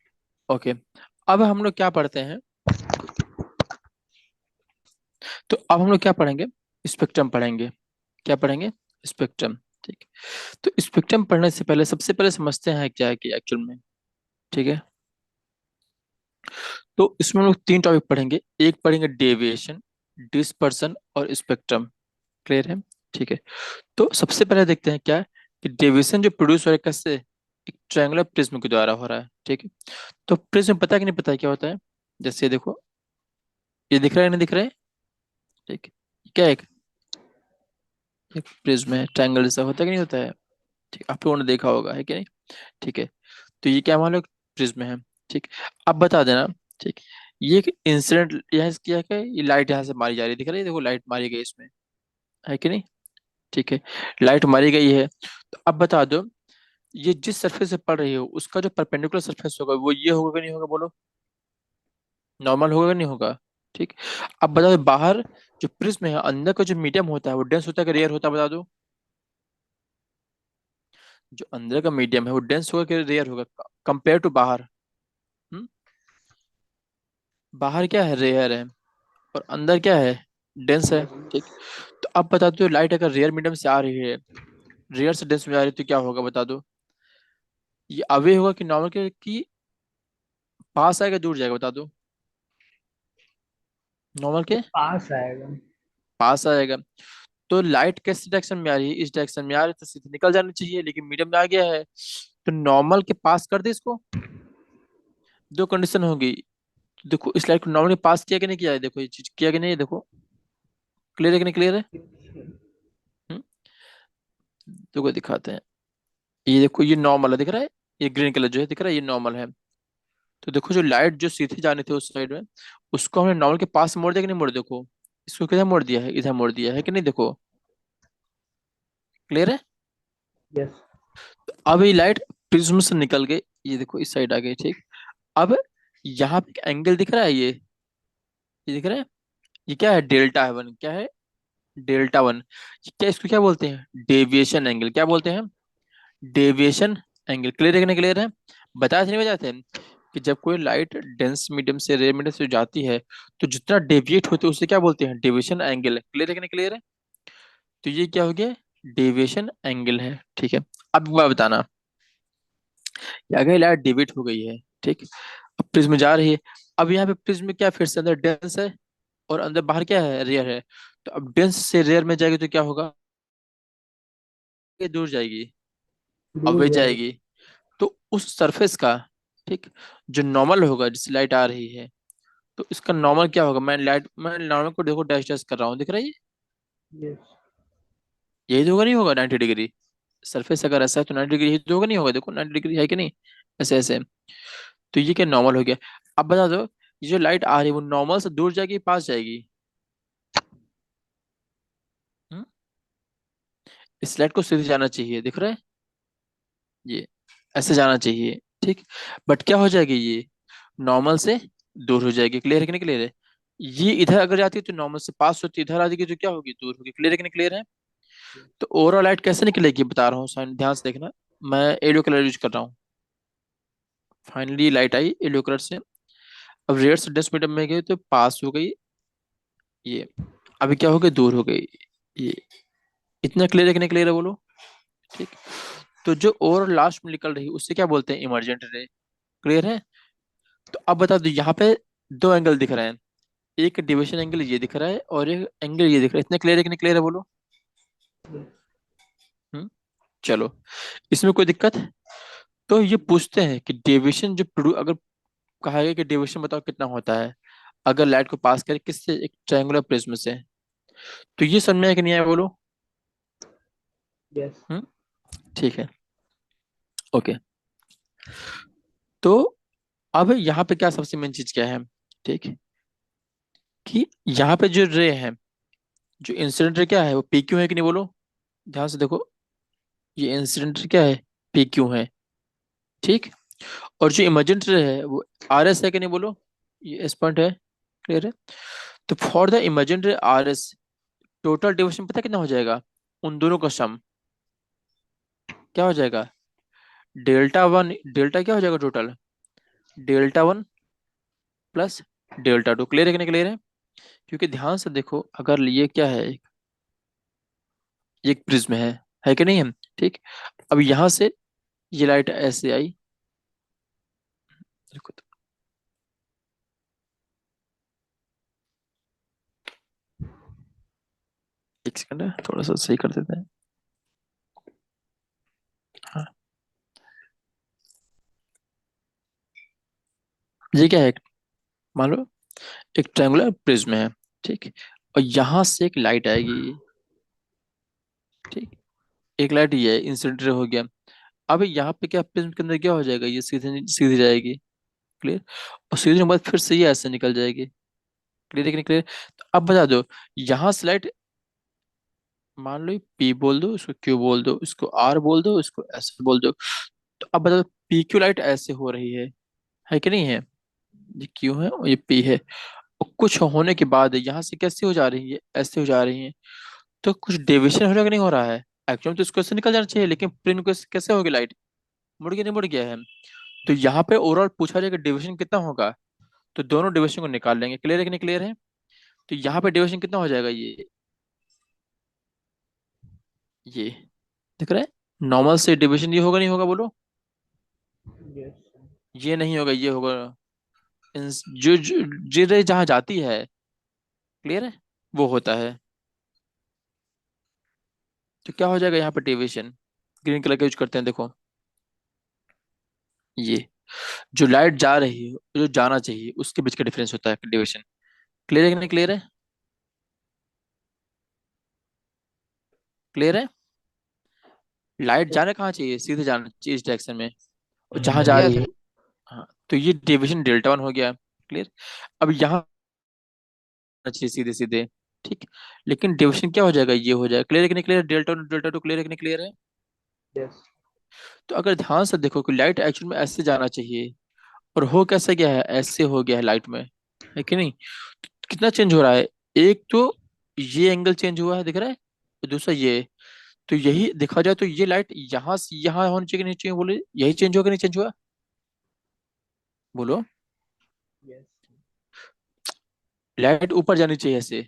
ओके। अब हम लोग क्या पढ़ते हैं, तो अब हम लोग क्या पढ़ेंगे, स्पेक्ट्रम पढ़ेंगे। क्या पढ़ेंगे, स्पेक्ट्रम। ठीक। तो स्पेक्ट्रम पढ़ने से पहले सबसे पहले समझते हैं क्या है कि एक्चुअल में। ठीक है। तो इसमें हम लोग तीन टॉपिक पढ़ेंगे, एक पढ़ेंगे डेविएशन, डिस्पर्सन और स्पेक्ट्रम। क्लियर है? ठीक है। तो सबसे पहले देखते हैं क्या है, कि डेविएशन जो प्रोड्यूस हो रहा है कैसे, एक ट्रायंगुलर प्रिज्म के द्वारा हो रहा है। ठीक है। तो प्रिज्म पता है कि नहीं पता है क्या होता है, जैसे ये देखो, ये दिख रहा है नहीं दिख रहा है? ठीक। क्या है, एक प्रिज्म है, ट्रायंगल जैसा होता है कि नहीं होता है? ठीक, आप लोगों ने देखा होगा, है कि नहीं? ठीक है। तो ये क्या मान लो प्रिज्म है। ठीक। अब बता देना। ठीक। ये एक इंसिडेंट यहाँ से किया क्या, ये लाइट यहाँ से मारी जा रही है, दिख रही है, देखो लाइट मारी गई इसमें। है कि नहीं? ठीक है, लाइट मारी गई है, तो अब बता दो, ये जिस सरफेस से पड़ रही हो उसका जो परपेंडिकुलर सरफेस होगा वो ये होगा कि नहीं होगा, बोलो? नॉर्मल होगा कि नहीं होगा? ठीक। अब बता दो, बाहर जो प्रिज्म है अंदर का जो मीडियम होता है वो डेंस होता है कि रेयर होता है, बता दो? जो अंदर का मीडियम है वो डेंस होगा कि रेयर होगा कंपेयर टू बाहर? हम्म? बाहर क्या है, रेयर है, और अंदर क्या है, डेंस है। ठीक। तो अब बता दो, लाइट अगर रेयर मीडियम से आ रही है, रेयर से डेंस में आ रही है, तो क्या होगा बता दो? ये अवे होगा कि नॉर्मल के कि पास आएगा दूर जाएगा, बता दो? नॉर्मल के पास आएगा। पास आएगा। तो लाइट किस डायरेक्शन में आ रही है, इस डायरेक्शन में आ रही है, तो सीधे निकल जानी चाहिए, लेकिन मीडियम में आ गया है, तो नॉर्मल के पास कर दे इसको। दो कंडीशन होगी। देखो इस लाइट को नॉर्मल के पास किया कि नहीं किया है, देखो ये चीज किया कि नहीं है, देखो क्लियर है कि नहीं क्लियर है? हम्म? देखो दिखाते हैं, ये देखो ये नॉर्मल है, दिख रहा है? ये ग्रीन कलर जो है दिख रहा है, ये नॉर्मल है। तो देखो जो लाइट जो सीधे जाने थे उस साइड में, उसको हमने नॉर्मल के पास मोड़ दिया कि नहीं मोड़, देखो इसको किधर मोड़ दिया है, इधर मोड़ दिया है कि नहीं, देखो क्लियर है? यस। अब ये लाइट प्रिज्म से निकल गई, ये देखो इस साइड आ गई, ठीक। अब यहाँ पे एंगल दिख रहा है, ये दिख रहा है, ये क्या है, डेल्टा है वन, क्या है, डेल्टा वन। क्या इसको क्या बोलते हैं, डेविएशन एंगल, क्या बोलते हैं, डेविएशन एंगल। क्लियर है कि नहीं क्लियर है? बताया थे नहीं बताया थे कि जब कोई लाइट डेंस मीडियम से रेयर मीडियम से जाती है, तो जितना डेविएट होते हैं उसे क्या बोलते हैं, डेविएशन एंगल। क्लियर है कि नहीं क्लियर है? तो ये क्या हो गया, डेविएशन एंगल है, ठीक है। अब एक बार बताना कि अगर लाइट डेविएट हो गई है, ठीक, अब प्रिज्म जा रही है, अब यहाँ पे प्रिज्म क्या फिर से अंदर डेंस है और अंदर बाहर क्या है, रेयर है, तो अब डेंस से रेयर में जाएगी तो क्या होगा, ये दूर जाएगी, दूर अवे जाएगा। जाएगी। तो उस सरफेस का, ठीक, जो नॉर्मल होगा जिससे लाइट आ रही है, तो इसका नॉर्मल क्या होगा, मैं नॉर्मल को देखो डैश डैश कर रहा हूँ, दिख रहा है ये? यस। यही तो होगा नहीं होगा 90 डिग्री, सरफेस अगर ऐसा है तो 90 डिग्री यही तो होगा नहीं होगा, देखो 90 डिग्री है कि नहीं, ऐसे ऐसे। तो ये क्या नॉर्मल हो गया। अब बता दो, ये जो लाइट आ रही है वो नॉर्मल से दूर जाएगी पास जाएगी? हम्म? इस लाइट को सीधे जाना चाहिए, दिख रहा है, ये ऐसे जाना चाहिए, ठीक। बट क्या हो जाएगी, ये नॉर्मल से दूर हो जाएगी। क्लियर है कि नहीं क्लियर है? ये इधर अगर जाती है तो नॉर्मल से पास होती है, इधर आ जाएगी तो क्या होगी, दूर होगी। क्लियर है कि नहीं क्लियर है? तो ओवरऑल लाइट कैसे निकलेगी बता रहा हूँ, ध्यान से देखना। मैं येलो कलर यूज कर रहा हूँ, फाइनली लाइट आई येलो कलर से। अब रेड से डेंस मीडियम में गई तो पास हो गई, ये अभी क्या हो गई, दूर हो गई, ये। इतना क्लियर है कि नहीं क्लियर है, बोलो? ठीक। तो जो ओवर लास्ट में निकल रही है उससे क्या बोलते हैं, इमरजेंट रे। क्लियर है? तो अब बता दो, यहाँ पे दो एंगल दिख रहे हैं, एक डिविजन एंगल ये दिख रहा है और एक एंगल ये दिख रहा है, इतना क्लियर है कि नहीं क्लियर है, बोलो? हम्म। चलो, इसमें कोई दिक्कत? तो ये पूछते हैं कि डेविएशन जो अगर कहा गया कि डेविएशन बताओ कितना होता है अगर लाइट को पास करे किससे, एक ट्रायंगुलर प्रिज्म से। तो ये समझ में आया कि नहीं आया, बोलो? यस। हम्म। ठीक है, ओके। तो अब यहाँ पे क्या सबसे मेन चीज क्या है, ठीक, कि यहाँ पे जो रे है, जो इंसिडेंट रे क्या है वो पी क्यू है कि नहीं, बोलो? ध्यान से देखो, ये इंसिडेंट रे क्या है, पी क्यू है, ठीक। और जो इमरजेंट रे है वो आर एस है कि नहीं, बोलो? ये एस पॉइंट है, क्लियर है? तो for the emergent ray R S, total division पता है कितना हो जाएगा, उन दोनों का सम क्या हो जाएगा, डेल्टा वन, डेल्टा क्या हो जाएगा total, delta one plus delta two. Clear है कि नहीं क्लियर है? क्योंकि ध्यान से देखो, अगर ये क्या है, ये एक प्रिज्म है कि नहीं है, ठीक। अब यहां से ये लाइट ऐसे आई, देखो तो, एक सेकंड है, थोड़ा सा सही कर देते हैं। हाँ, ये क्या है, मान लो एक ट्रायंगुलर प्रिज्म है, ठीक, और यहां से एक लाइट आएगी, ठीक, एक लाइट ये है, इंसिडेंट रे हो गया। अब यहाँ पे क्या प्रिज्म के अंदर क्या हो जाएगा, ये सीधे सीधी जाएगी, क्लियर, और सीधे के बाद फिर से ये ऐसे निकल जाएगी। क्लियर है कि नहीं क्लियर? तो अब बता दो, यहाँ से लाइट मान लो पी बोल दो, इसको क्यू बोल दो, इसको आर बोल दो, इसको एस बोल दो। तो अब बताओ, पी क्यू लाइट ऐसे हो रही है कि नहीं है? ये क्यू है और ये पी है। और कुछ होने के बाद यहाँ से कैसे हो जा रही है, ऐसे हो जा रही है। तो कुछ डेविएशन हो रहा है कि नहीं हो रहा है? एक्चुअली तो इसको ऐसे निकल जाना चाहिए, लेकिन प्रिंट को कैसे होगी लाइट? मुड़ गया, नहीं मुड़ गया है? तो यहाँ पे ओवरऑल पूछा जाएगा डेविएशन कितना होगा। तो दोनों डेविएशन को निकाल लेंगे। क्लियर है कि नहीं क्लियर है? तो यहाँ पे डेविएशन कितना हो जाएगा? ये दिख रहा है, नॉर्मल से डिविजन ये होगा नहीं होगा बोलो? यस ये नहीं होगा, ये होगा। जो रे जहां जाती है, क्लियर है, वो होता है। तो क्या हो जाएगा यहाँ पर डिविजन? ग्रीन कलर का यूज करते हैं, देखो। ये जो लाइट जा रही है, जो जाना चाहिए, उसके बीच का डिफरेंस होता है डिविजन। क्लियर है कि नहीं क्लियर है? क्लियर है? लाइट जाना कहाँ चाहिए? सीधे जाना चाहिए इस डायरेक्शन में, और जहां जा रही यस। है। हाँ, तो ये डिविजन डेल्टा वन हो गया। क्लियर। अब यहाँ चाहिए सीधे सीधे, ठीक। लेकिन डिविजन क्या हो जाएगा? ये हो जाएगा। क्लियर है कि नहीं clear? Delta one delta two, clear है कि नहीं क्लियर है? यस तो अगर ध्यान से देखो कि लाइट एक्चुअल में ऐसे जाना चाहिए, और हो कैसे गया है? ऐसे हो गया है लाइट में, है कि नहीं? तो कितना चेंज हो रहा है? एक तो ये एंगल चेंज हुआ है, दिख रहा है, और दूसरा ये। तो यही देखा जाए तो ये लाइट यहाँ से यहाँ होनी चाहिए कि नहीं चाहिए? बोले यही चेंज हुआ कि नहीं चेंज हुआ? बोलो। यस लाइट ऊपर जानी चाहिए ऐसे,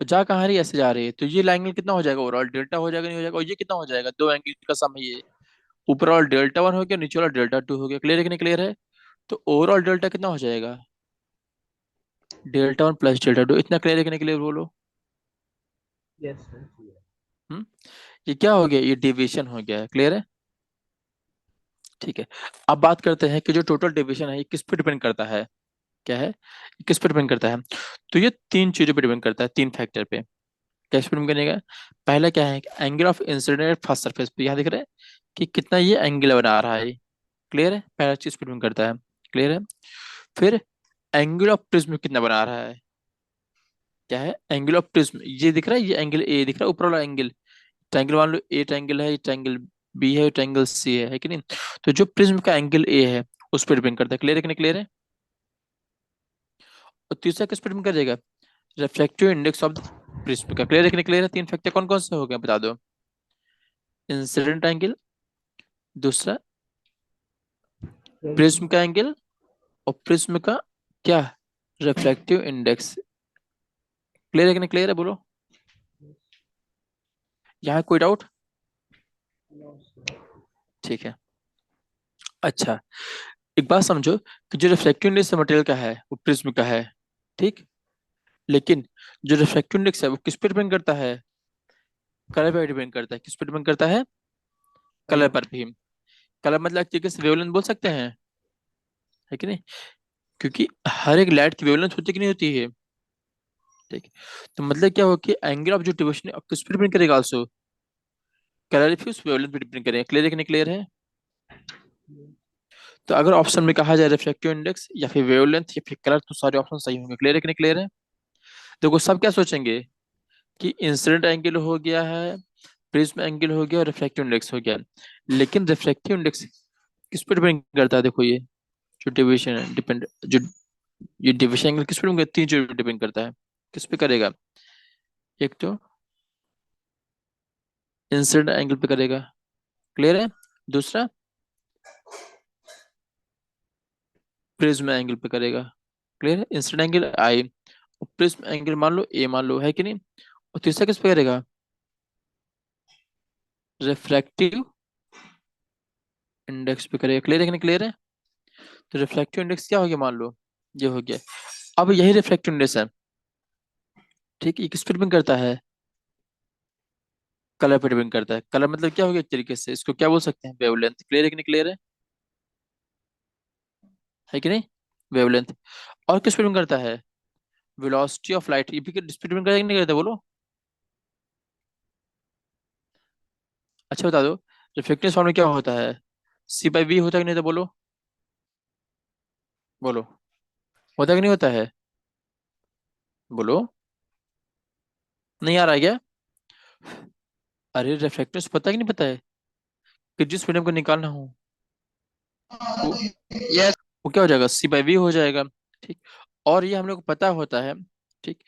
तो जा कहाँ रही है? ऐसे जा रही है। तो ये एंगल कितना हो जाएगा? ओवरऑल डेल्टा हो जाएगा नहीं हो जाएगा? और ये कितना हो जाएगा? दो एंगल का सम है ये। ऊपर वाला डेल्टा वन हो गया, नीचे वाला डेल्टा टू हो गया। क्लियर है कि नहीं क्लियर है? तो ओवरऑल डेल्टा कितना हो जाएगा? Delta one plus delta two. इतना क्लियर है कि नहीं क्लियर बोलो? यस हम्म। ये क्या हो गया? ये डेविएशन हो गया है। क्लियर है? ठीक है। अब बात करते हैं कि जो टोटल डेविएशन है ये किस पे डिपेंड करता है? क्या है? ये किस पे डिपेंड करता है? तो ये तीन चीजों पे डिपेंड करता है, तीन फैक्टर पे। क्या डिपेंड करेगा? पहला क्या है? Angle of incident first surface पे, यहाँ दिख रहा है कि कितना ये एंगल बना रहा है। क्लियर है? पहला चीज पे डिपेंड करता है। क्लियर है? फिर एंगल ऑफ प्रिज्म कितना बना रहा है? क्या है? एंगल ऑफ प्रिज्म, ये दिख रहा है, ये एंगल ए दिख रहा है, ऊपर वाला एंगल। ट्रायंगल मान लो ए ट्रायंगल है, ये ट्रायंगल बी है, ट्रायंगल सी है कि नहीं? तो जो प्रिज्म का एंगल ए है उस पर डिपेंड करता है। क्लियर है कि नहीं क्लियर है? और तीसरा किस पर डिपेंड करेगा? Refractive index of the prism का। क्लियर है कि नहीं क्लियर है? तीन फैक्टर कौन कौन से हो गए बता दो? इंसिडेंट एंगल, दूसरा प्रिज्म का एंगल, और प्रिज्म का क्या? Refractive index. क्लियर है कि नहीं क्लियर है बोलो? यहाँ कोई डाउट? ठीक है। अच्छा, एक बात समझो कि जो रिफ्रैक्टिव इंडेक्स मटेरियल का है वो प्रिज्म का है, ठीक। लेकिन जो रिफ्रैक्टिव इंडेक्स है वो किस पे डिपेंड करता है? कलर पे डिपेंड करता है। किस पे डिपेंड करता है? कलर पर भी। कलर मतलब एक तरीके से वेवलेंथ बोल सकते हैं, है कि नहीं? क्योंकि हर एक लाइट की वेवलेंथ होती कि नहीं होती है, ठीक। तो मतलब क्या हो कि एंगल ऑफ जो डिविएशन है किस पे डिपेंड करेगा? ऑल्सो कलर भी उस वेवलेंथ पे डिपेंड करेगा। क्लियर है कि नहीं क्लियर है? तो अगर ऑप्शन में कहा जाए रिफ्रैक्टिव इंडेक्स या फिर वेवलेंथ या फिर कलर, तो सारे ऑप्शन सही होंगे। क्लियर है कि नहीं क्लियर है? देखो सब क्या सोचेंगे कि इंसिडेंट एंगल हो गया है, प्रिज्म एंगल हो गया और रिफ्रैक्टिव इंडेक्स हो गया। लेकिन रिफ्रैक्टिव इंडेक्स किस पर डिपेंड करता है? देखो ये जो डिविएशन है डिपेंड, जो ये डिविएशन एंगल किस पर डिपेंड, तीन चीजों पर डिपेंड करता है। किस पे करेगा? एक तो इंसिडेंट एंगल पे करेगा, क्लियर है। दूसरा प्रिज्म एंगल पे करेगा, क्लियर है। इंसिडेंट एंगल आई, और प्रिज्म एंगल मान लो ए मान लो, है कि नहीं? और तीसरा किस पे करेगा? रिफ्रैक्टिव इंडेक्स पे करेगा। क्लियर है कि नहीं क्लियर है? तो रिफ्रैक्टिव इंडेक्स क्या हो गया मान लो, ये हो गया। अब यही रिफ्रैक्टिव इंडेक्स है, ठीक। ये किस पे डिपेंड करता है? कलर पे डिपेंड करता है। कलर मतलब क्या हो गया? एक तरीके से इसको क्या बोल सकते हैं? वेवलेंथ। क्लियर है कि नहीं क्लियर है कि नहीं? वेवलेंथ। और किस पे डिपेंड करता है? Velocity of light. ये भी किस पे डिपेंड करता है कि नहीं करता बोलो? अच्छा बता दो, रिफ्लेक्टिव साउंड में क्या होता है? सी बाई वी होता है कि नहीं होता बोलो? बोलो, होता है कि नहीं होता है? बोलो, नहीं आ रहा है क्या? अरे रिफ्रैक्टेंस पता है कि नहीं पता है, कि जिस मीडियम को निकालना हो वो यस। वो क्या हो जाएगा, सी बाई वी हो जाएगा। ठीक। और ये हम लोग को पता होता है। ठीक।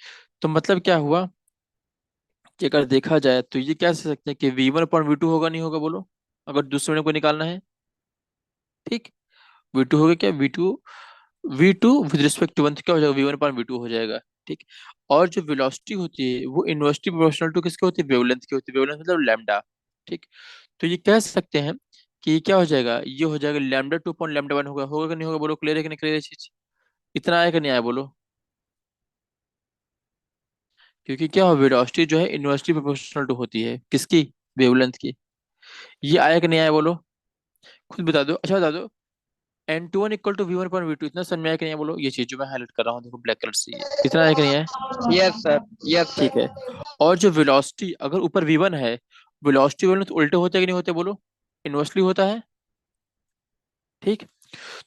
तो मतलब क्या हुआ कि अगर देखा जाए तो ये क्या कह सकते हैं कि V1 अपॉन V2 होगा नहीं होगा बोलो, अगर दूसरे मीडियम को निकालना है। ठीक। V2 हो गया क्या, V2 with respect to one क्या हो जाएगा, V1 अपॉन V2 हो जाएगा। ठीक। और जो वेलोसिटी होती है वो इन्वर्सली प्रोपोर्शनल टू किसके होती है, वेवलेंथ की होती है, वेवलेंथ मतलब लैम्डा। ठीक। तो ये कह सकते हैं कि ये क्या हो जाएगा, ये हो जाएगा λ2/λ1 होगा, होगा कि नहीं होगा बोलो, क्लियर है कि नहीं क्लियर है चीज, इतना आया कि नहीं आया बोलो। क्योंकि क्या हो, वेलोसिटी जो है इन्वर्सली प्रोपोर्शनल टू होती है किसकी, वेवलेंथ की। ये आया कि नहीं आया बोलो, खुद बता दो, अच्छा बता दो। N21 इक्वल टू V1/V2, इतना समझ में आया कि नहीं आया बोलो, ये चीज जो मैं हाईलाइट कर रहा हूँ देखो ब्लैक कलर से, ये इतना आया कि नहीं आया। Yes sir. यस ठीक सर। है। और जो वेलोसिटी अगर ऊपर V1 है, वेलोसिटी वेलोसिटी उल्टे होते हैं कि नहीं होते बोलो, इन्वर्सली होता है। ठीक।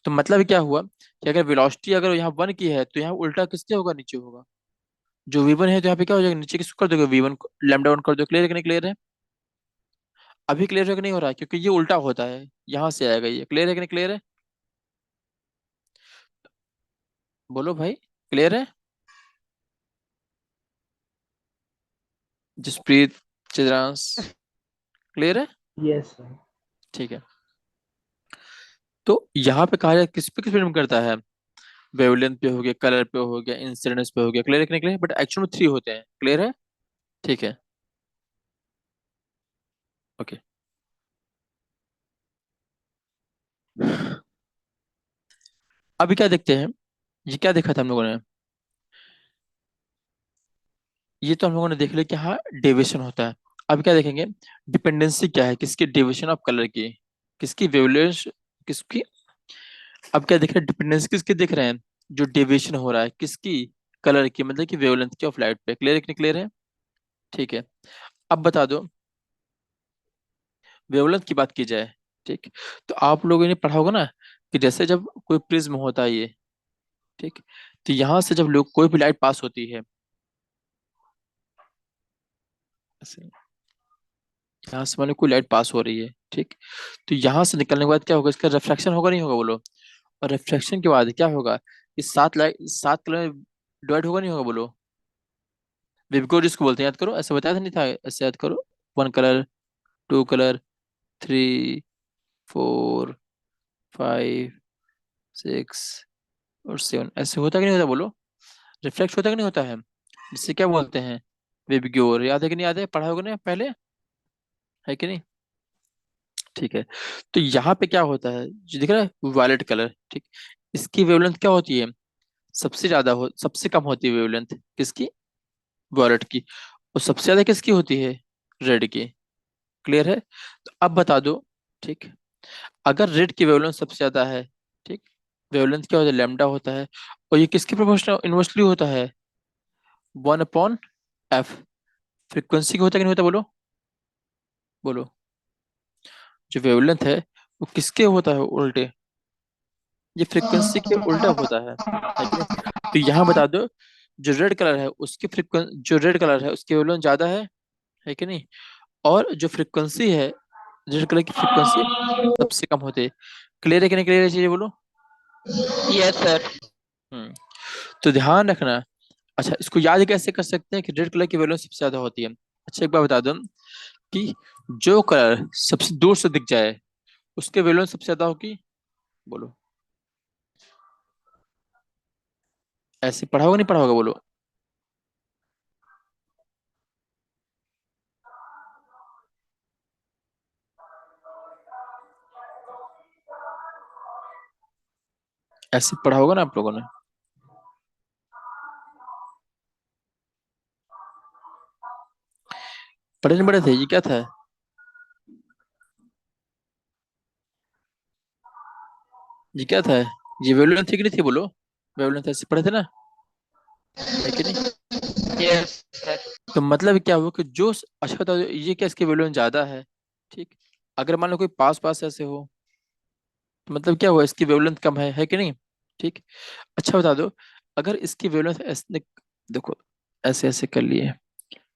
तो मतलब क्या हुआ कि अगर वेलोसिटी अगर यहाँ 1 की है तो यहाँ उल्टा किसके होगा, नीचे होगा। जो V1 है तो यहाँ पे क्या हो जाएगा, नीचे किसको कर दोगे, V1 को λ1 कर दो, क्लियर है कि नहीं क्लियर है। अभी क्लियर है कि नहीं हो रहा है, क्योंकि ये उल्टा होता है, यहाँ से आएगा ये, क्लियर है कि नहीं क्लियर है। बोलो भाई, क्लियर है। जसप्रीत, चिद्रांश, क्लियर है। Yes sir. ठीक है। तो यहाँ पे कहा जाए किस पे डिपेंड करता है, वेवलेंथ पे हो गया, कलर पे हो गया, इंसिडेंस पे हो गया, क्लियर है कि नहीं क्लियर, बट एक्चुअल में 3 होते हैं, क्लियर है। ठीक है। ओके। अभी क्या देखते हैं, ये क्या देखा था हम लोगों ने, ये तो हम लोगों ने देख लिया कि हाँ डेविएशन होता है। अब क्या देखेंगे, डिपेंडेंसी क्या है किसकी, डेविएशन ऑफ कलर की, किसकी, वेवलेंस किसकी। अब क्या देख रहे हैं, डिपेंडेंसी किसकी देख रहे हैं, जो डेविएशन हो रहा है किसकी, कलर की, मतलब कि वेवलेंथ की ऑफ लाइट पे, क्लियर है कि नहीं क्लियर है। ठीक है। अब बता दो, वेवलेंथ की बात की जाए। ठीक। तो आप लोगों ने पढ़ा होगा ना कि जैसे जब कोई प्रिज्म होता है ये, ठीक, तो यहाँ से जब लोग कोई भी लाइट पास होती है ऐसे, यहाँ से मैंने कोई लाइट पास हो रही है, ठीक, तो यहाँ से निकलने के बाद क्या होगा, इसका रिफ्रैक्शन होगा नहीं होगा बोलो। और रिफ्रैक्शन के बाद क्या होगा, इस 7 लाइट 7 कलर में डिवाइड होगा नहीं होगा बोलो। विबगोर जिसको बोलते हैं, याद करो, ऐसे बताया था नहीं था, ऐसे याद करो, 1 कलर, 2 कलर, 3, 4, 5, 6 और 7, ऐसे होता कि नहीं होता बोलो, रिफ्लेक्ट होता कि नहीं होता है, जिससे क्या बोलते हैं, विबग्योर, याद है कि नहीं याद है, पढ़ा होगा ना पहले, है कि नहीं। ठीक है। तो यहाँ पे क्या होता है, जो दिख रहा है वायलेट कलर, ठीक, इसकी वेवलेंथ क्या होती है, सबसे कम होती है वेवलेंथ किसकी, वॉयलेट की। और सबसे ज्यादा किसकी होती है, रेड की, क्लियर है। तो अब बता दो, ठीक, अगर रेड की वेवलेंथ सबसे ज्यादा है, ठीक, वेवलेंथ क्या होता है, लैम्डा होता है, और ये किसके प्रोपोर्शनल इन्वर्सली होता है, 1/f, फ्रीक्वेंसी का होता है कि नहीं होता बोलो, बोलो, जो वेवलेंथ है वो किसके होता है उल्टे, ये फ्रीक्वेंसी के उल्टा होता है कि नहीं। तो यहाँ बता दो, जो रेड कलर है उसकी फ्रीक्वेंसी, जो रेड कलर है उसकी वेवलेंथ ज्यादा है कि नहीं। और जो फ्रीक्वेंसी है, रेड कलर की फ्रीक्वेंसी सबसे कम होती है, क्लियर है कि नहीं क्लियर है चीजें बोलो। Yes sir. हम्म। तो ध्यान रखना। अच्छा, इसको याद कैसे कर सकते हैं कि रेड कलर की वैल्यू सबसे ज्यादा होती है। अच्छा, एक बार बता दो कि जो कलर सबसे दूर से दिख जाए उसके वैल्यू सबसे ज्यादा होगी, बोलो। ऐसे पढ़ा होगा नहीं पढ़ा होगा बोलो। ऐसे पढ़ा होगा ना आप लोगों ने, पढ़े नहीं पढ़े थे, ये क्या था, ये क्या था, ये वैल्यू थी कि नहीं थी बोलो, वैल्यू ऐसे पढ़े थे ना, है कि नहीं। Yes sir. तो मतलब क्या हुआ कि जो, अच्छा बता दो ये क्या, इसकी वैल्यू ज्यादा है, ठीक, अगर मान लो कोई पास पास ऐसे हो तो मतलब क्या हुआ, इसकी वेवलेंथ कम है कि नहीं। ठीक। अच्छा बता दो, अगर इसकी वेवलेंथ ऐसे, देखो ऐसे ऐसे कर लिए,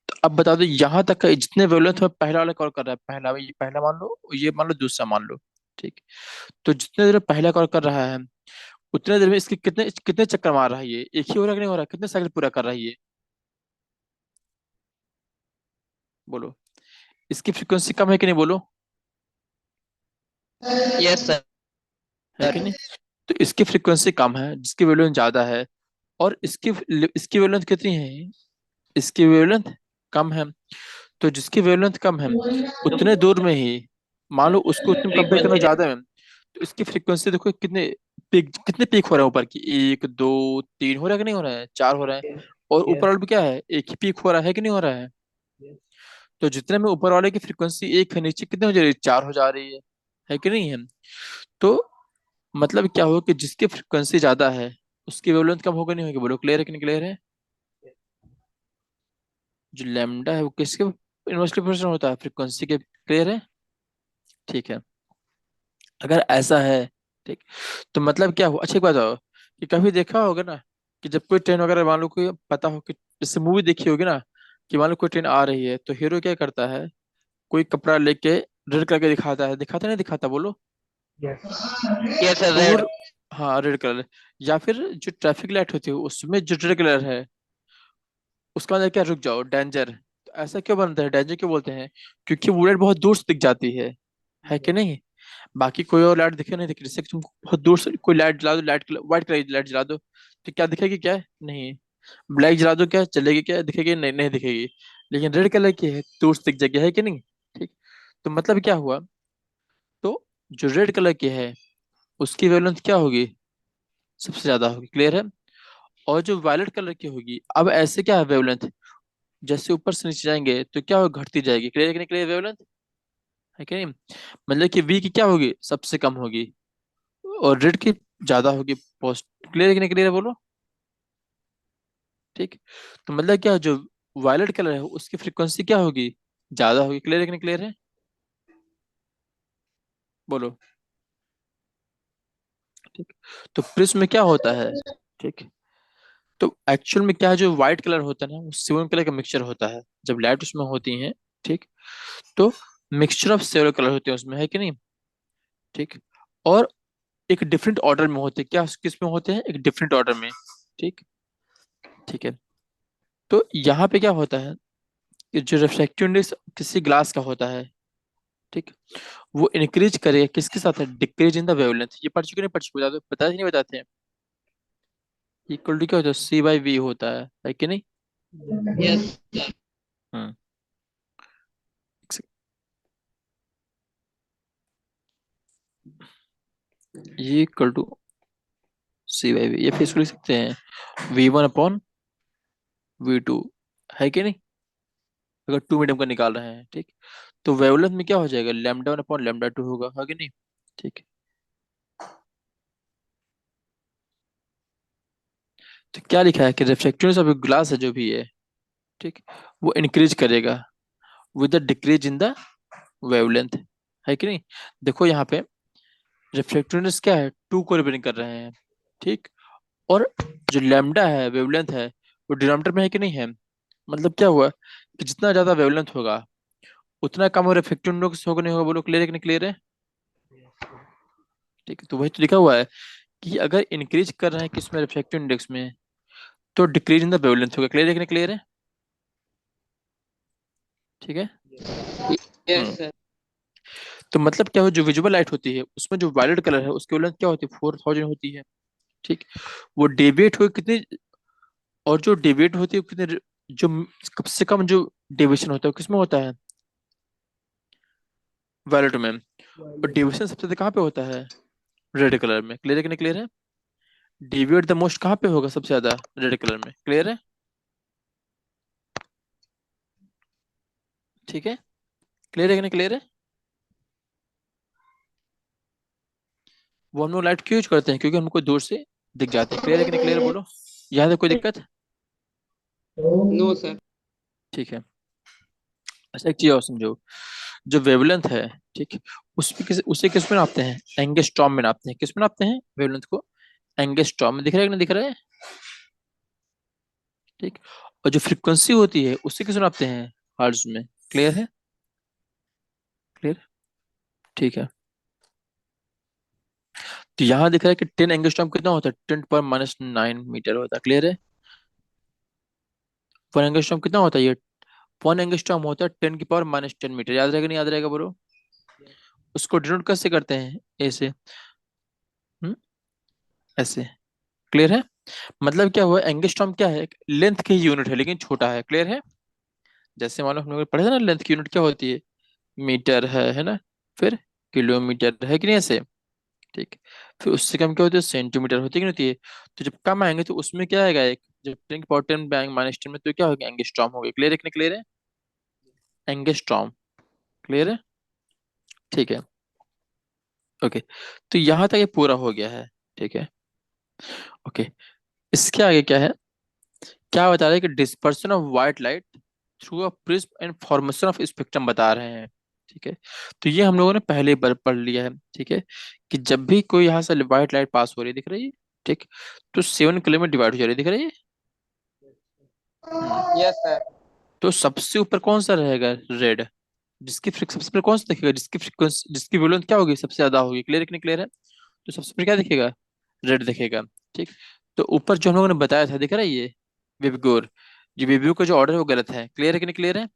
तो अब बता दो यहाँ तक का जितने वेवलेंथ में पहला वाला कॉल कर रहा है, पहला ये पहला मान लो, ये मान लो, दूसरा मान लो। ठीक। तो जितने देर में पहला कॉल कर रहा है उतने देर में इसके कितने कितने चक्कर मार रहा है, ये एक ही हो रहा है कि नहीं हो रहा है, कितने साइकिल पूरा कर रहा है ये, बोलो। इसकी फ्रीक्वेंसी कम है कि नहीं, बोलो। Yes sir. है कि नहीं? तो इसकी फ्रीक्वेंसी कम है, जिसकी वेवलेंथ ज्यादा है। और इसकी वेवलेंथ कितनी है, इसकी वेवलेंथ कम है। तो जिसकी वेवलेंथ कम है उतने दूर में ही, मान लो उसको उतने कंपेयर करना फ्रीक्वेंसी। ज्यादा है, तो इसकी फ्रीक्वेंसी देखो कितने पीक हो रहे हैं ऊपर की, एक दो तीन हो रहा है कि नहीं हो रहा है, चार हो रहा है। और ऊपर वाले में क्या है, एक ही पीक हो रहा है कि नहीं हो रहा है। तो जितने में ऊपर वाले की फ्रीक्वेंसी एक है, नीचे कितने हो जा रही है, चार हो जा रही है कि नहीं है। तो मतलब क्या हो कि जिसकी फ्रीक्वेंसी ज्यादा है उसकी वेवलेंथ कम होगा नहीं होगी, बोलो। क्लियर है कि नहीं क्लियर है? जो लैम्डा है वो किसके इन्वर्सली प्रोपोर्शनल होता है, फ्रीक्वेंसी के। क्लियर है? ठीक है। अगर ऐसा है, ठीक, तो मतलब क्या हो, अच्छी बात हो कि कभी देखा होगा ना कि जब कोई ट्रेन वगैरह मान लो, कोई पता हो कि जैसे मूवी देखी होगी ना, कि मान लो कोई ट्रेन आ रही है तो हीरो क्या करता है, कोई कपड़ा लेके रेड करके दिखाता है, दिखाता नहीं दिखाता, बोलो। यस सर, तो वो, रेड। हाँ, रेड कलर। या फिर जो ट्रैफिक लाइट होती है उसमें जो रेड कलर है उसका मतलब क्या, रुक जाओ, डेंजर। तो ऐसा क्यों बनता है, डेंजर क्यों बोलते हैं? क्योंकि वो लाइट बहुत दूर से दिख जाती है कि नहीं? बाकी कोई और लाइट दिखे नहीं दिख रही, जैसे कि तुम बहुत दूर से कोई लाइट जला दो, लाइट व्हाइट कलर की लाइट जला दो, तो क्या दिखेगी, क्या है, नहीं। ब्लैक जला दो, क्या चलेगी, क्या दिखेगी, नहीं, नहीं दिखेगी। लेकिन रेड कलर की है, दूर से दिख जाएगी, है कि नहीं? ठीक। तो मतलब क्या हुआ, तो जो रेड कलर की है उसकी वेवलेंथ क्या होगी, सबसे ज्यादा होगी। क्लियर है? और जो वायलेट कलर की होगी, अब ऐसे क्या है वेवलेंथ, जैसे ऊपर से नीचे जाएंगे तो क्या होगी, घटती जाएगी। क्लियर है कि नहीं क्लियर वेवलेंथ, है कि नहीं? मतलब कि वी की क्या होगी, सबसे कम होगी, और रेड की ज्यादा होगी, पोस्ट। क्लियर है कि नहीं क्लियर है, बोलो। ठीक। तो मतलब क्या, जो वायलेट कलर है उसकी फ्रीक्वेंसी क्या होगी, ज्यादा होगी। क्लियर है कि नहीं क्लियर है, बोलो। ठीक। तो प्रिज्म में क्या होता है, ठीक, तो एक्चुअल में क्या है, जो व्हाइट कलर होता है ना वो सिल्वर कलर का मिक्सचर होता है जब लाइट उसमें होती है। ठीक। तो मिक्सचर ऑफ सेवरल कलर होते हैं उसमें, है कि नहीं? ठीक। और एक डिफरेंट ऑर्डर में होते हैं, क्या किस में होते हैं, एक डिफरेंट ऑर्डर में। ठीक। ठीक है। तो यहाँ पे क्या होता है कि जो रिफ्रैक्टिव इंडेक्स किसी ग्लास का होता है, ठीक, वो इंक्रीज करेगा किसके साथ है, डिक्रीज इन द वेवलेंथ। ये पढ़ चुके नहीं पढ़ चुके, बता दो, पता ही नहीं बताते हैं। इक्वल टू क्या होता है, सी बाई वी होता है कि नहीं? यस। हम्म। एक सेकंड। ये equal to C by V, ये फिर इसको लिख सकते हैं V one upon V two, है कि नहीं? अगर टू मीडियम का निकाल रहे हैं, ठीक, तो वेवलेंथ में क्या हो जाएगा, lambda one upon lambda two होगा, है कि नहीं? ठीक। तो क्या लिखा है कि रिफ्रैक्टिवनेस ऑफ ग्लास है जो भी है, ठीक, वो इंक्रीज करेगा with the decrease in the wavelength, है कि नहीं? देखो यहाँ पे रिफ्रैक्टिवनेस क्या है, टू को रिप्रेजेंट कर रहे हैं, ठीक। और जो लैम्डा है, वेवलेंथ है, वो डिनोमिनेटर में है कि नहीं है? मतलब क्या हुआ कि जितना ज्यादा वेवलेंथ होगा उतना कम रिफ्रैक्टिवनेस होगा, नहीं होगा, बोलो। क्लियर है कि नहीं क्लियर है? ठीक है। तो वही तो लिखा हुआ है कि अगर इंक्रीज कर रहे हैं किसमें, रिफ्रैक्टिव इंडेक्स में, तो डिक्रीज इन द वेवलेंथ होगा। क्लियर है कि नहीं क्लियर है? ठीक है। यस हम्म। सर। तो मतलब क्या हो, जो विजुअल लाइट होती है उसमें जो वायलेट कलर है उसकी वेवलेंथ क्या होती है, 4000 होती है। ठीक। वो डेविएट हुए कितनी, और जो डेविएट होती है वो कितने, जो कम से कम जो डेविएशन होता है वो किसमें होता है, वायलेट में। और डेविएशन सबसे ज्यादा कहाँ पे होता है, रेड कलर में। क्लियर है कि नहीं क्लियर है? डेविएट द मोस्ट कहाँ पे होगा सबसे ज्यादा, रेड कलर में। क्लियर है? ठीक है। क्लियर है कि नहीं क्लियर है? वो हम लोग लाइट क्यों यूज करते हैं, क्योंकि हमको दूर से दिख जाते हैं। क्लियर है कि नहीं क्लियर, बोलो। यहाँ से कोई दिक्कत? No sir. ठीक है। अच्छा, एक चीज और समझो, जो वेवलेंथ है, ठीक, उसे किस में नापते हैं, एंगस्ट्रॉम में नापते हैं। किस में नापते हैं वेवलेंथ को, एंगस्ट्रॉम में। दिख रहा है कि नहीं दिख रहा है? ठीक। और जो फ्रीक्वेंसी होती है उसे किसे नापते हैं? हर्ट्ज में। क्लियर है? क्लियर। ठीक है। तो यहाँ दिख रहा है कि 10 एंगस्ट्रॉम कितना होता है? 10⁻⁹ मीटर होता है। क्लियर है? 1 एंगस्ट्रॉम कितना होता है ये? 1 एंगस्ट्रॉम होता है 10⁻⁻10 मीटर। याद रहेगा नहीं याद रहेगा ब्रो? उसको डिनोट कैसे करते हैं? ऐसे। हम्म। ऐसे। क्लियर है? मतलब क्या हुआ, एंगस्ट्रॉम क्या है? लेंथ की यूनिट है लेकिन छोटा है। क्लियर है? जैसे मान लो हम लोग पढ़े थे ना, लेंथ की यूनिट क्या होती है? मीटर है ना? फिर किलोमीटर है कि नहीं ऐसे? ठीक। फिर उससे कम क्या होती है? सेंटीमीटर होती है कि नहीं होती है? तो जब कम आएंगे तो उसमें क्या आएगा? एक जब 10 बैंक -10 में तो क्या होगा? एंगस्ट्रॉम हो गया। क्लियर है कि नहीं? क्लियर है? एंगस्ट्रॉम। क्लियर है? ठीक है। ओके। तो यहाँ तक ये पूरा हो गया है। ठीक है। ओके। इसके आगे क्या है? क्या बता रहे हैं कि dispersion of white light through a prism and formation of spectrum बता रहे हैं। ठीक है। तो ये हम लोगों ने पहले ही पढ़ लिया है। ठीक है। कि जब भी कोई यहाँ से व्हाइट लाइट पास हो रही है, दिख रही है? ठीक। तो 7 कलर में डिवाइड हो जा रही है, दिख रही है? हम्म। Yes sir. तो सबसे ऊपर कौन सा रहेगा? रेड। सबसे ऊपर कौन सा दिखेगा? जिसकी फ्रीक्वेंसी, जिसकी वैल्यू क्या होगी? सबसे ज्यादा होगी। क्लियर है कि नहीं? क्लियर है? तो सबसे ऊपर क्या दिखेगा? रेड दिखेगा। ठीक। तो ऊपर जो हम लोगों ने बताया था, दिख रहा है ये? विबग्योर। ये विबग्योर का जो ऑर्डर है वो गलत है। क्लियर है कि नहीं? क्लियर है?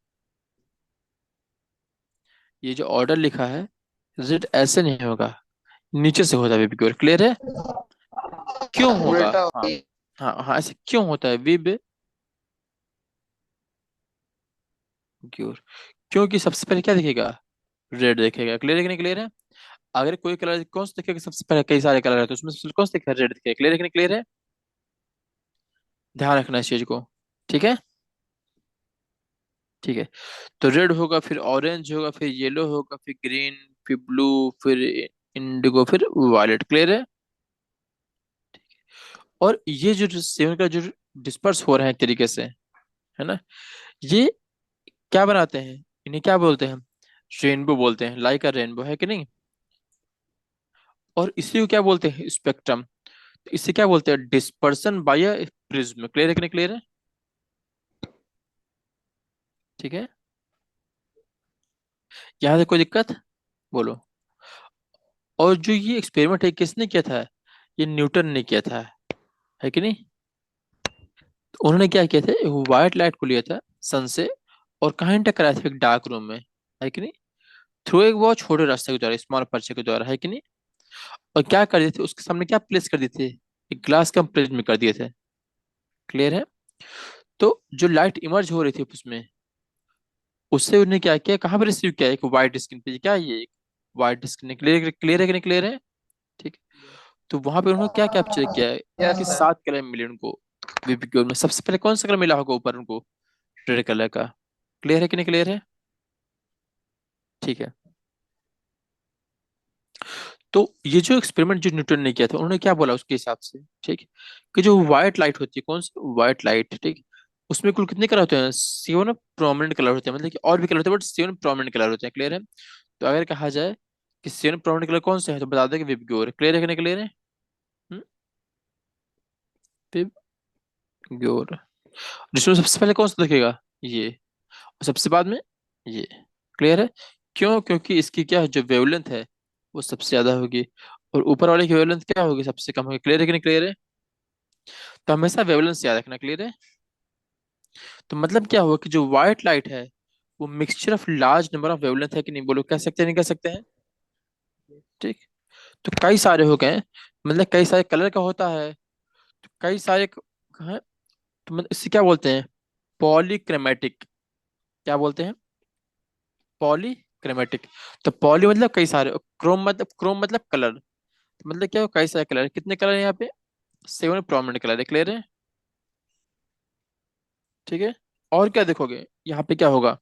ये जो ऑर्डर लिखा है, जेड ऐसे नहीं होगा, नीचे से होता है विबग्योर। क्लियर है? क्यों होगा? उल्टा हाँ। हाँ हाँ, ऐसे क्यों होता है विबग्योर? क्योंकि सबसे पहले क्या दिखेगा? रेड दिखेगा। क्लियर है कि नहीं? क्लियर है? अगर कोई कलर कौन सा दिखेगा सबसे पहले? कई सारे कलर है तो उसमें सबसे पहले कौन सा दिखेगा? रेड दिखेगा। क्लियर है कि नहीं? क्लियर है? ध्यान रखना इस चीज को। ठीक है। ठीक है। तो रेड होगा, फिर ऑरेंज होगा, फिर येलो होगा, फिर ग्रीन, फिर ब्लू, फिर इंडिगो, फिर वायलेट। क्लियर है? और ये जो सेवन का जो डिस्पर्स हो रहे हैं एक तरीके से, है ना? ये क्या बनाते हैं? इन्हें क्या बोलते हैं? रेनबो बोलते हैं। लाइक का रेनबो, है कि नहीं? और इसी को क्या बोलते हैं? स्पेक्ट्रम। तो इसे क्या बोलते हैं? Dispersion by a prism. Clear है कि नहीं? क्लियर है? ठीक है। यहाँ से कोई दिक्कत? बोलो। और जो ये एक्सपेरिमेंट है किसने किया था? ये न्यूटन ने किया था, है कि नहीं? तो उन्होंने क्या किया था? व्हाइट लाइट को लिया था सन से, और कहाँ इंटर कराया था? एक डार्क रूम में, है कि नहीं? थ्रू एक बहुत छोटे रास्ते के द्वारा, स्मॉल पर्चे के द्वारा, है कि नहीं? और क्या कर दिए थे उसके सामने? क्या प्लेस कर दिए थे? एक ग्लास का प्रिज्म कर दिए थे। क्लियर है? तो जो लाइट इमर्ज हो रही थी उसमें, उससे उन्हें क्या किया? कहाँ पे रिसीव किया? एक वाइट स्क्रीन पे। क्या है ये? एक वाइट स्क्रीन। क्लियर? क्लियर है कि नहीं? क्लियर है? ठीक। तो वहां पे उन्होंने क्या कैप्चर किया है? यस कि सर। 7 कलर मिले उनको वीपीक्यूर में। सबसे पहले कौन सा कलर मिला होगा ऊपर उनको? रेड कलर का। क्लियर है कि नहीं? क्लियर है? ठीक है। तो ये जो एक्सपेरिमेंट जो न्यूटन ने किया था, उन्होंने क्या बोला उसके हिसाब से? ठीक। कि जो व्हाइट लाइट होती है, कौन सी व्हाइट लाइट? ठीक। उसमें कुल कितने कलर होते हैं? 7 प्रोमिनेंट कलर होते हैं। मतलब कि और भी कलर होते हैं बट 7 प्रोमिनेंट कलर होते हैं। क्लियर है? तो अगर कहा जाए कि 7 प्रोमिनेंट कलर कौन से हैं, तो बता दें कि विबग्योर। क्लियर है कि नहीं? क्लियर है? हम्म? विबग्योर। जिसमें सबसे पहले कौन सा दिखेगा? ये। और सबसे बाद में ये। क्लियर है? क्यों? क्योंकि इसकी क्या है, जो वेवलेंथ है वो सबसे ज्यादा होगी, और ऊपर वाले की वेवलेंथ क्या होगी? सबसे कम होगी। क्लियर है कि नहीं? क्लियर है? तो हमेशा वेवलेंस याद रखना। क्लियर है? तो मतलब क्या हुआ कि जो व्हाइट लाइट है वो mixture of large number of wavelength है कि नहीं? बोलो, कह सकते हैं नहीं कह सकते हैं? ठीक। तो कई सारे हो गए, मतलब कई सारे कलर का होता है, तो कई सारे हैं। तो मतलब इससे क्या बोलते हैं? पॉलीक्रोमेटिक। क्या बोलते हैं? पॉलीक्रोमेटिक। तो पॉली मतलब कई सारे, क्रोम मतलब कलर। तो मतलब क्या हो? कई सारे कलर। कितने कलर है यहाँ पे? 7 प्रोमिनेंट कलर है। क्लियर है? ठीक है। और क्या देखोगे यहाँ पे? क्या होगा?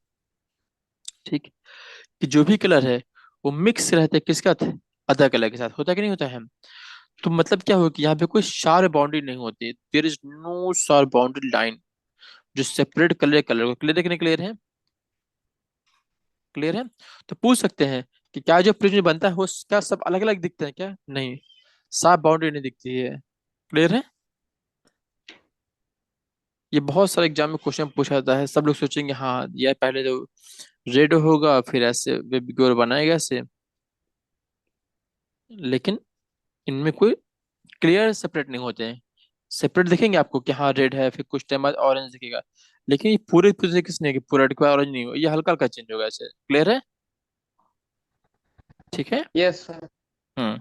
ठीक। कि जो भी कलर है वो मिक्स रहते हैं किसका? अदर कलर के साथ। होता है कि नहीं होता है? तो मतलब क्या होगा कि यहाँ पे कोई शार्प बाउंड्री नहीं होती। There is no sharp boundary line जो सेपरेट कलर कलर को। क्लियर है कि नहीं? क्लियर है? क्लियर है? तो पूछ सकते हैं कि क्या जो प्रिज्म बनता है वो क्या सब अलग अलग दिखते हैं क्या? नहीं, शार्प बाउंड्री नहीं दिखती है। क्लियर है? ये बहुत सारे एग्जाम में क्वेश्चन पूछा जाता है, सब लोग सोचेंगे हाँ ये पहले तो रेड होगा फिर ऐसे वेबिक्योर बनाएगा ऐसे, लेकिन इनमें कोई क्लियर सेपरेट नहीं होते हैं। सेपरेट दिखेंगे आपको कि हाँ रेड है, फिर कुछ टाइम बाद ऑरेंज दिखेगा, लेकिन ये पूरे पूरे तरीके से नहीं कि पूरा रेड के बाद ऑरेंज नहीं हो, ये हल्का हल्का चेंज होगा ऐसे। क्लियर है? ठीक है। Yes sir. हम्म।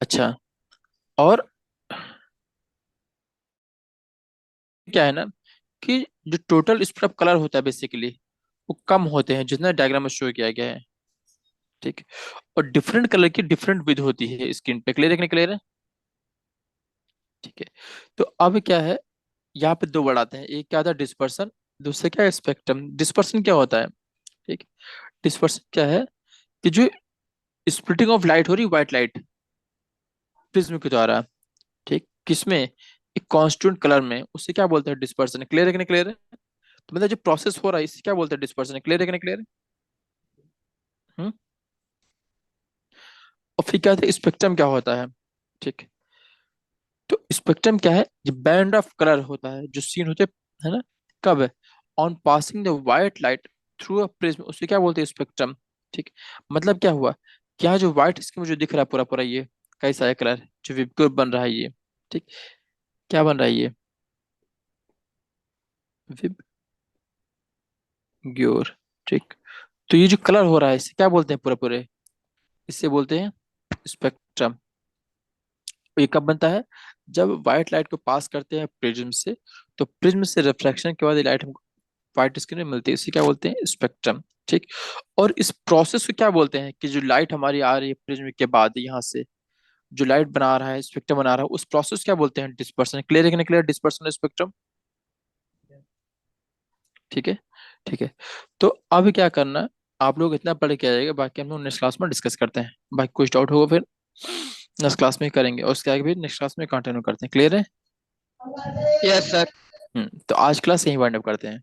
अच्छा। और क्या है ना कि जो टोटल स्प्रेड ऑफ कलर होता है बेसिकली वो कम होते हैं जितना डायग्राम में शो किया गया है। ठीक है। और डिफरेंट कलर की डिफरेंट विध होती है स्क्रीन पे। क्लियर है कि नहीं क्लियर है? ठीक है। तो अब क्या है, यहाँ पे दो वर्ड आते हैं, एक क्या आता है डिस्पर्सन, दूसरा क्या है स्पेक्ट्रम। डिस्पर्सन क्या होता है? ठीक। डिस्पर्सन क्या है कि जो स्प्लिटिंग ऑफ लाइट हो रही है, व्हाइट लाइट प्रिज्म के द्वारा, ठीक, किसमें, एक कॉन्स्टेंट कलर में, उसे क्या बोलते हैं डिस्पर्सन। क्लियर है कि नहीं क्लियर है? तो मतलब जो प्रोसेस हो रहा है इसे क्या बोलते हैं डिस्पर्सन। क्लियर है कि नहीं क्लियर है? हम्म। और फिर क्या होता है स्पेक्ट्रम क्या होता है? ठीक। तो स्पेक्ट्रम क्या है, जो बैंड ऑफ कलर होता है जो सीन होते है ना, कब, on passing the white light through a prism, उसे क्या बोलते हैं स्पेक्ट्रम। ठीक। मतलब क्या हुआ, क्या जो व्हाइट इसके मुझे दिख रहा है पूरा पूरा ये कैसा है कलर जो विबग्योर बन रहा है ये। ठीक। क्या बन रहा है ये, विबग्योर। ठीक। तो ये जो कलर हो रहा है इसे क्या बोलते हैं पूरे पूरे, इससे बोलते हैं स्पेक्ट्रम। ये कब बनता है, जब व्हाइट लाइट को पास करते हैं प्रिज्म से, तो प्रिज्म से रिफ्रैक्शन के बाद ये लाइट हमको व्हाइट स्क्रीन में मिलती है, इसे क्या बोलते हैं स्पेक्ट्रम। ठीक। और इस प्रोसेस को क्या बोलते हैं कि जो लाइट हमारी आ रही है प्रिज्म के बाद यहाँ से, जो लाइट बना रहा है स्पेक्ट्रम बना रहा है, उस प्रोसेस क्या बोलते हैं डिस्पर्सन। क्लियर है कि नहीं क्लियर, डिस्पर्सन स्पेक्ट्रम। ठीक है। ठीक है। तो अब क्या करना है, आप लोग इतना पढ़ के आ जाएगा, बाकी हम लोग नेक्स्ट क्लास में डिस्कस करते हैं। बाकी कुछ डाउट होगा फिर नेक्स्ट क्लास में ही करेंगे, और उसके आगे भी नेक्स्ट क्लास में कंटिन्यू करते हैं। क्लियर है? Yes sir. तो आज क्लास यहीं वाइंड अप करते हैं।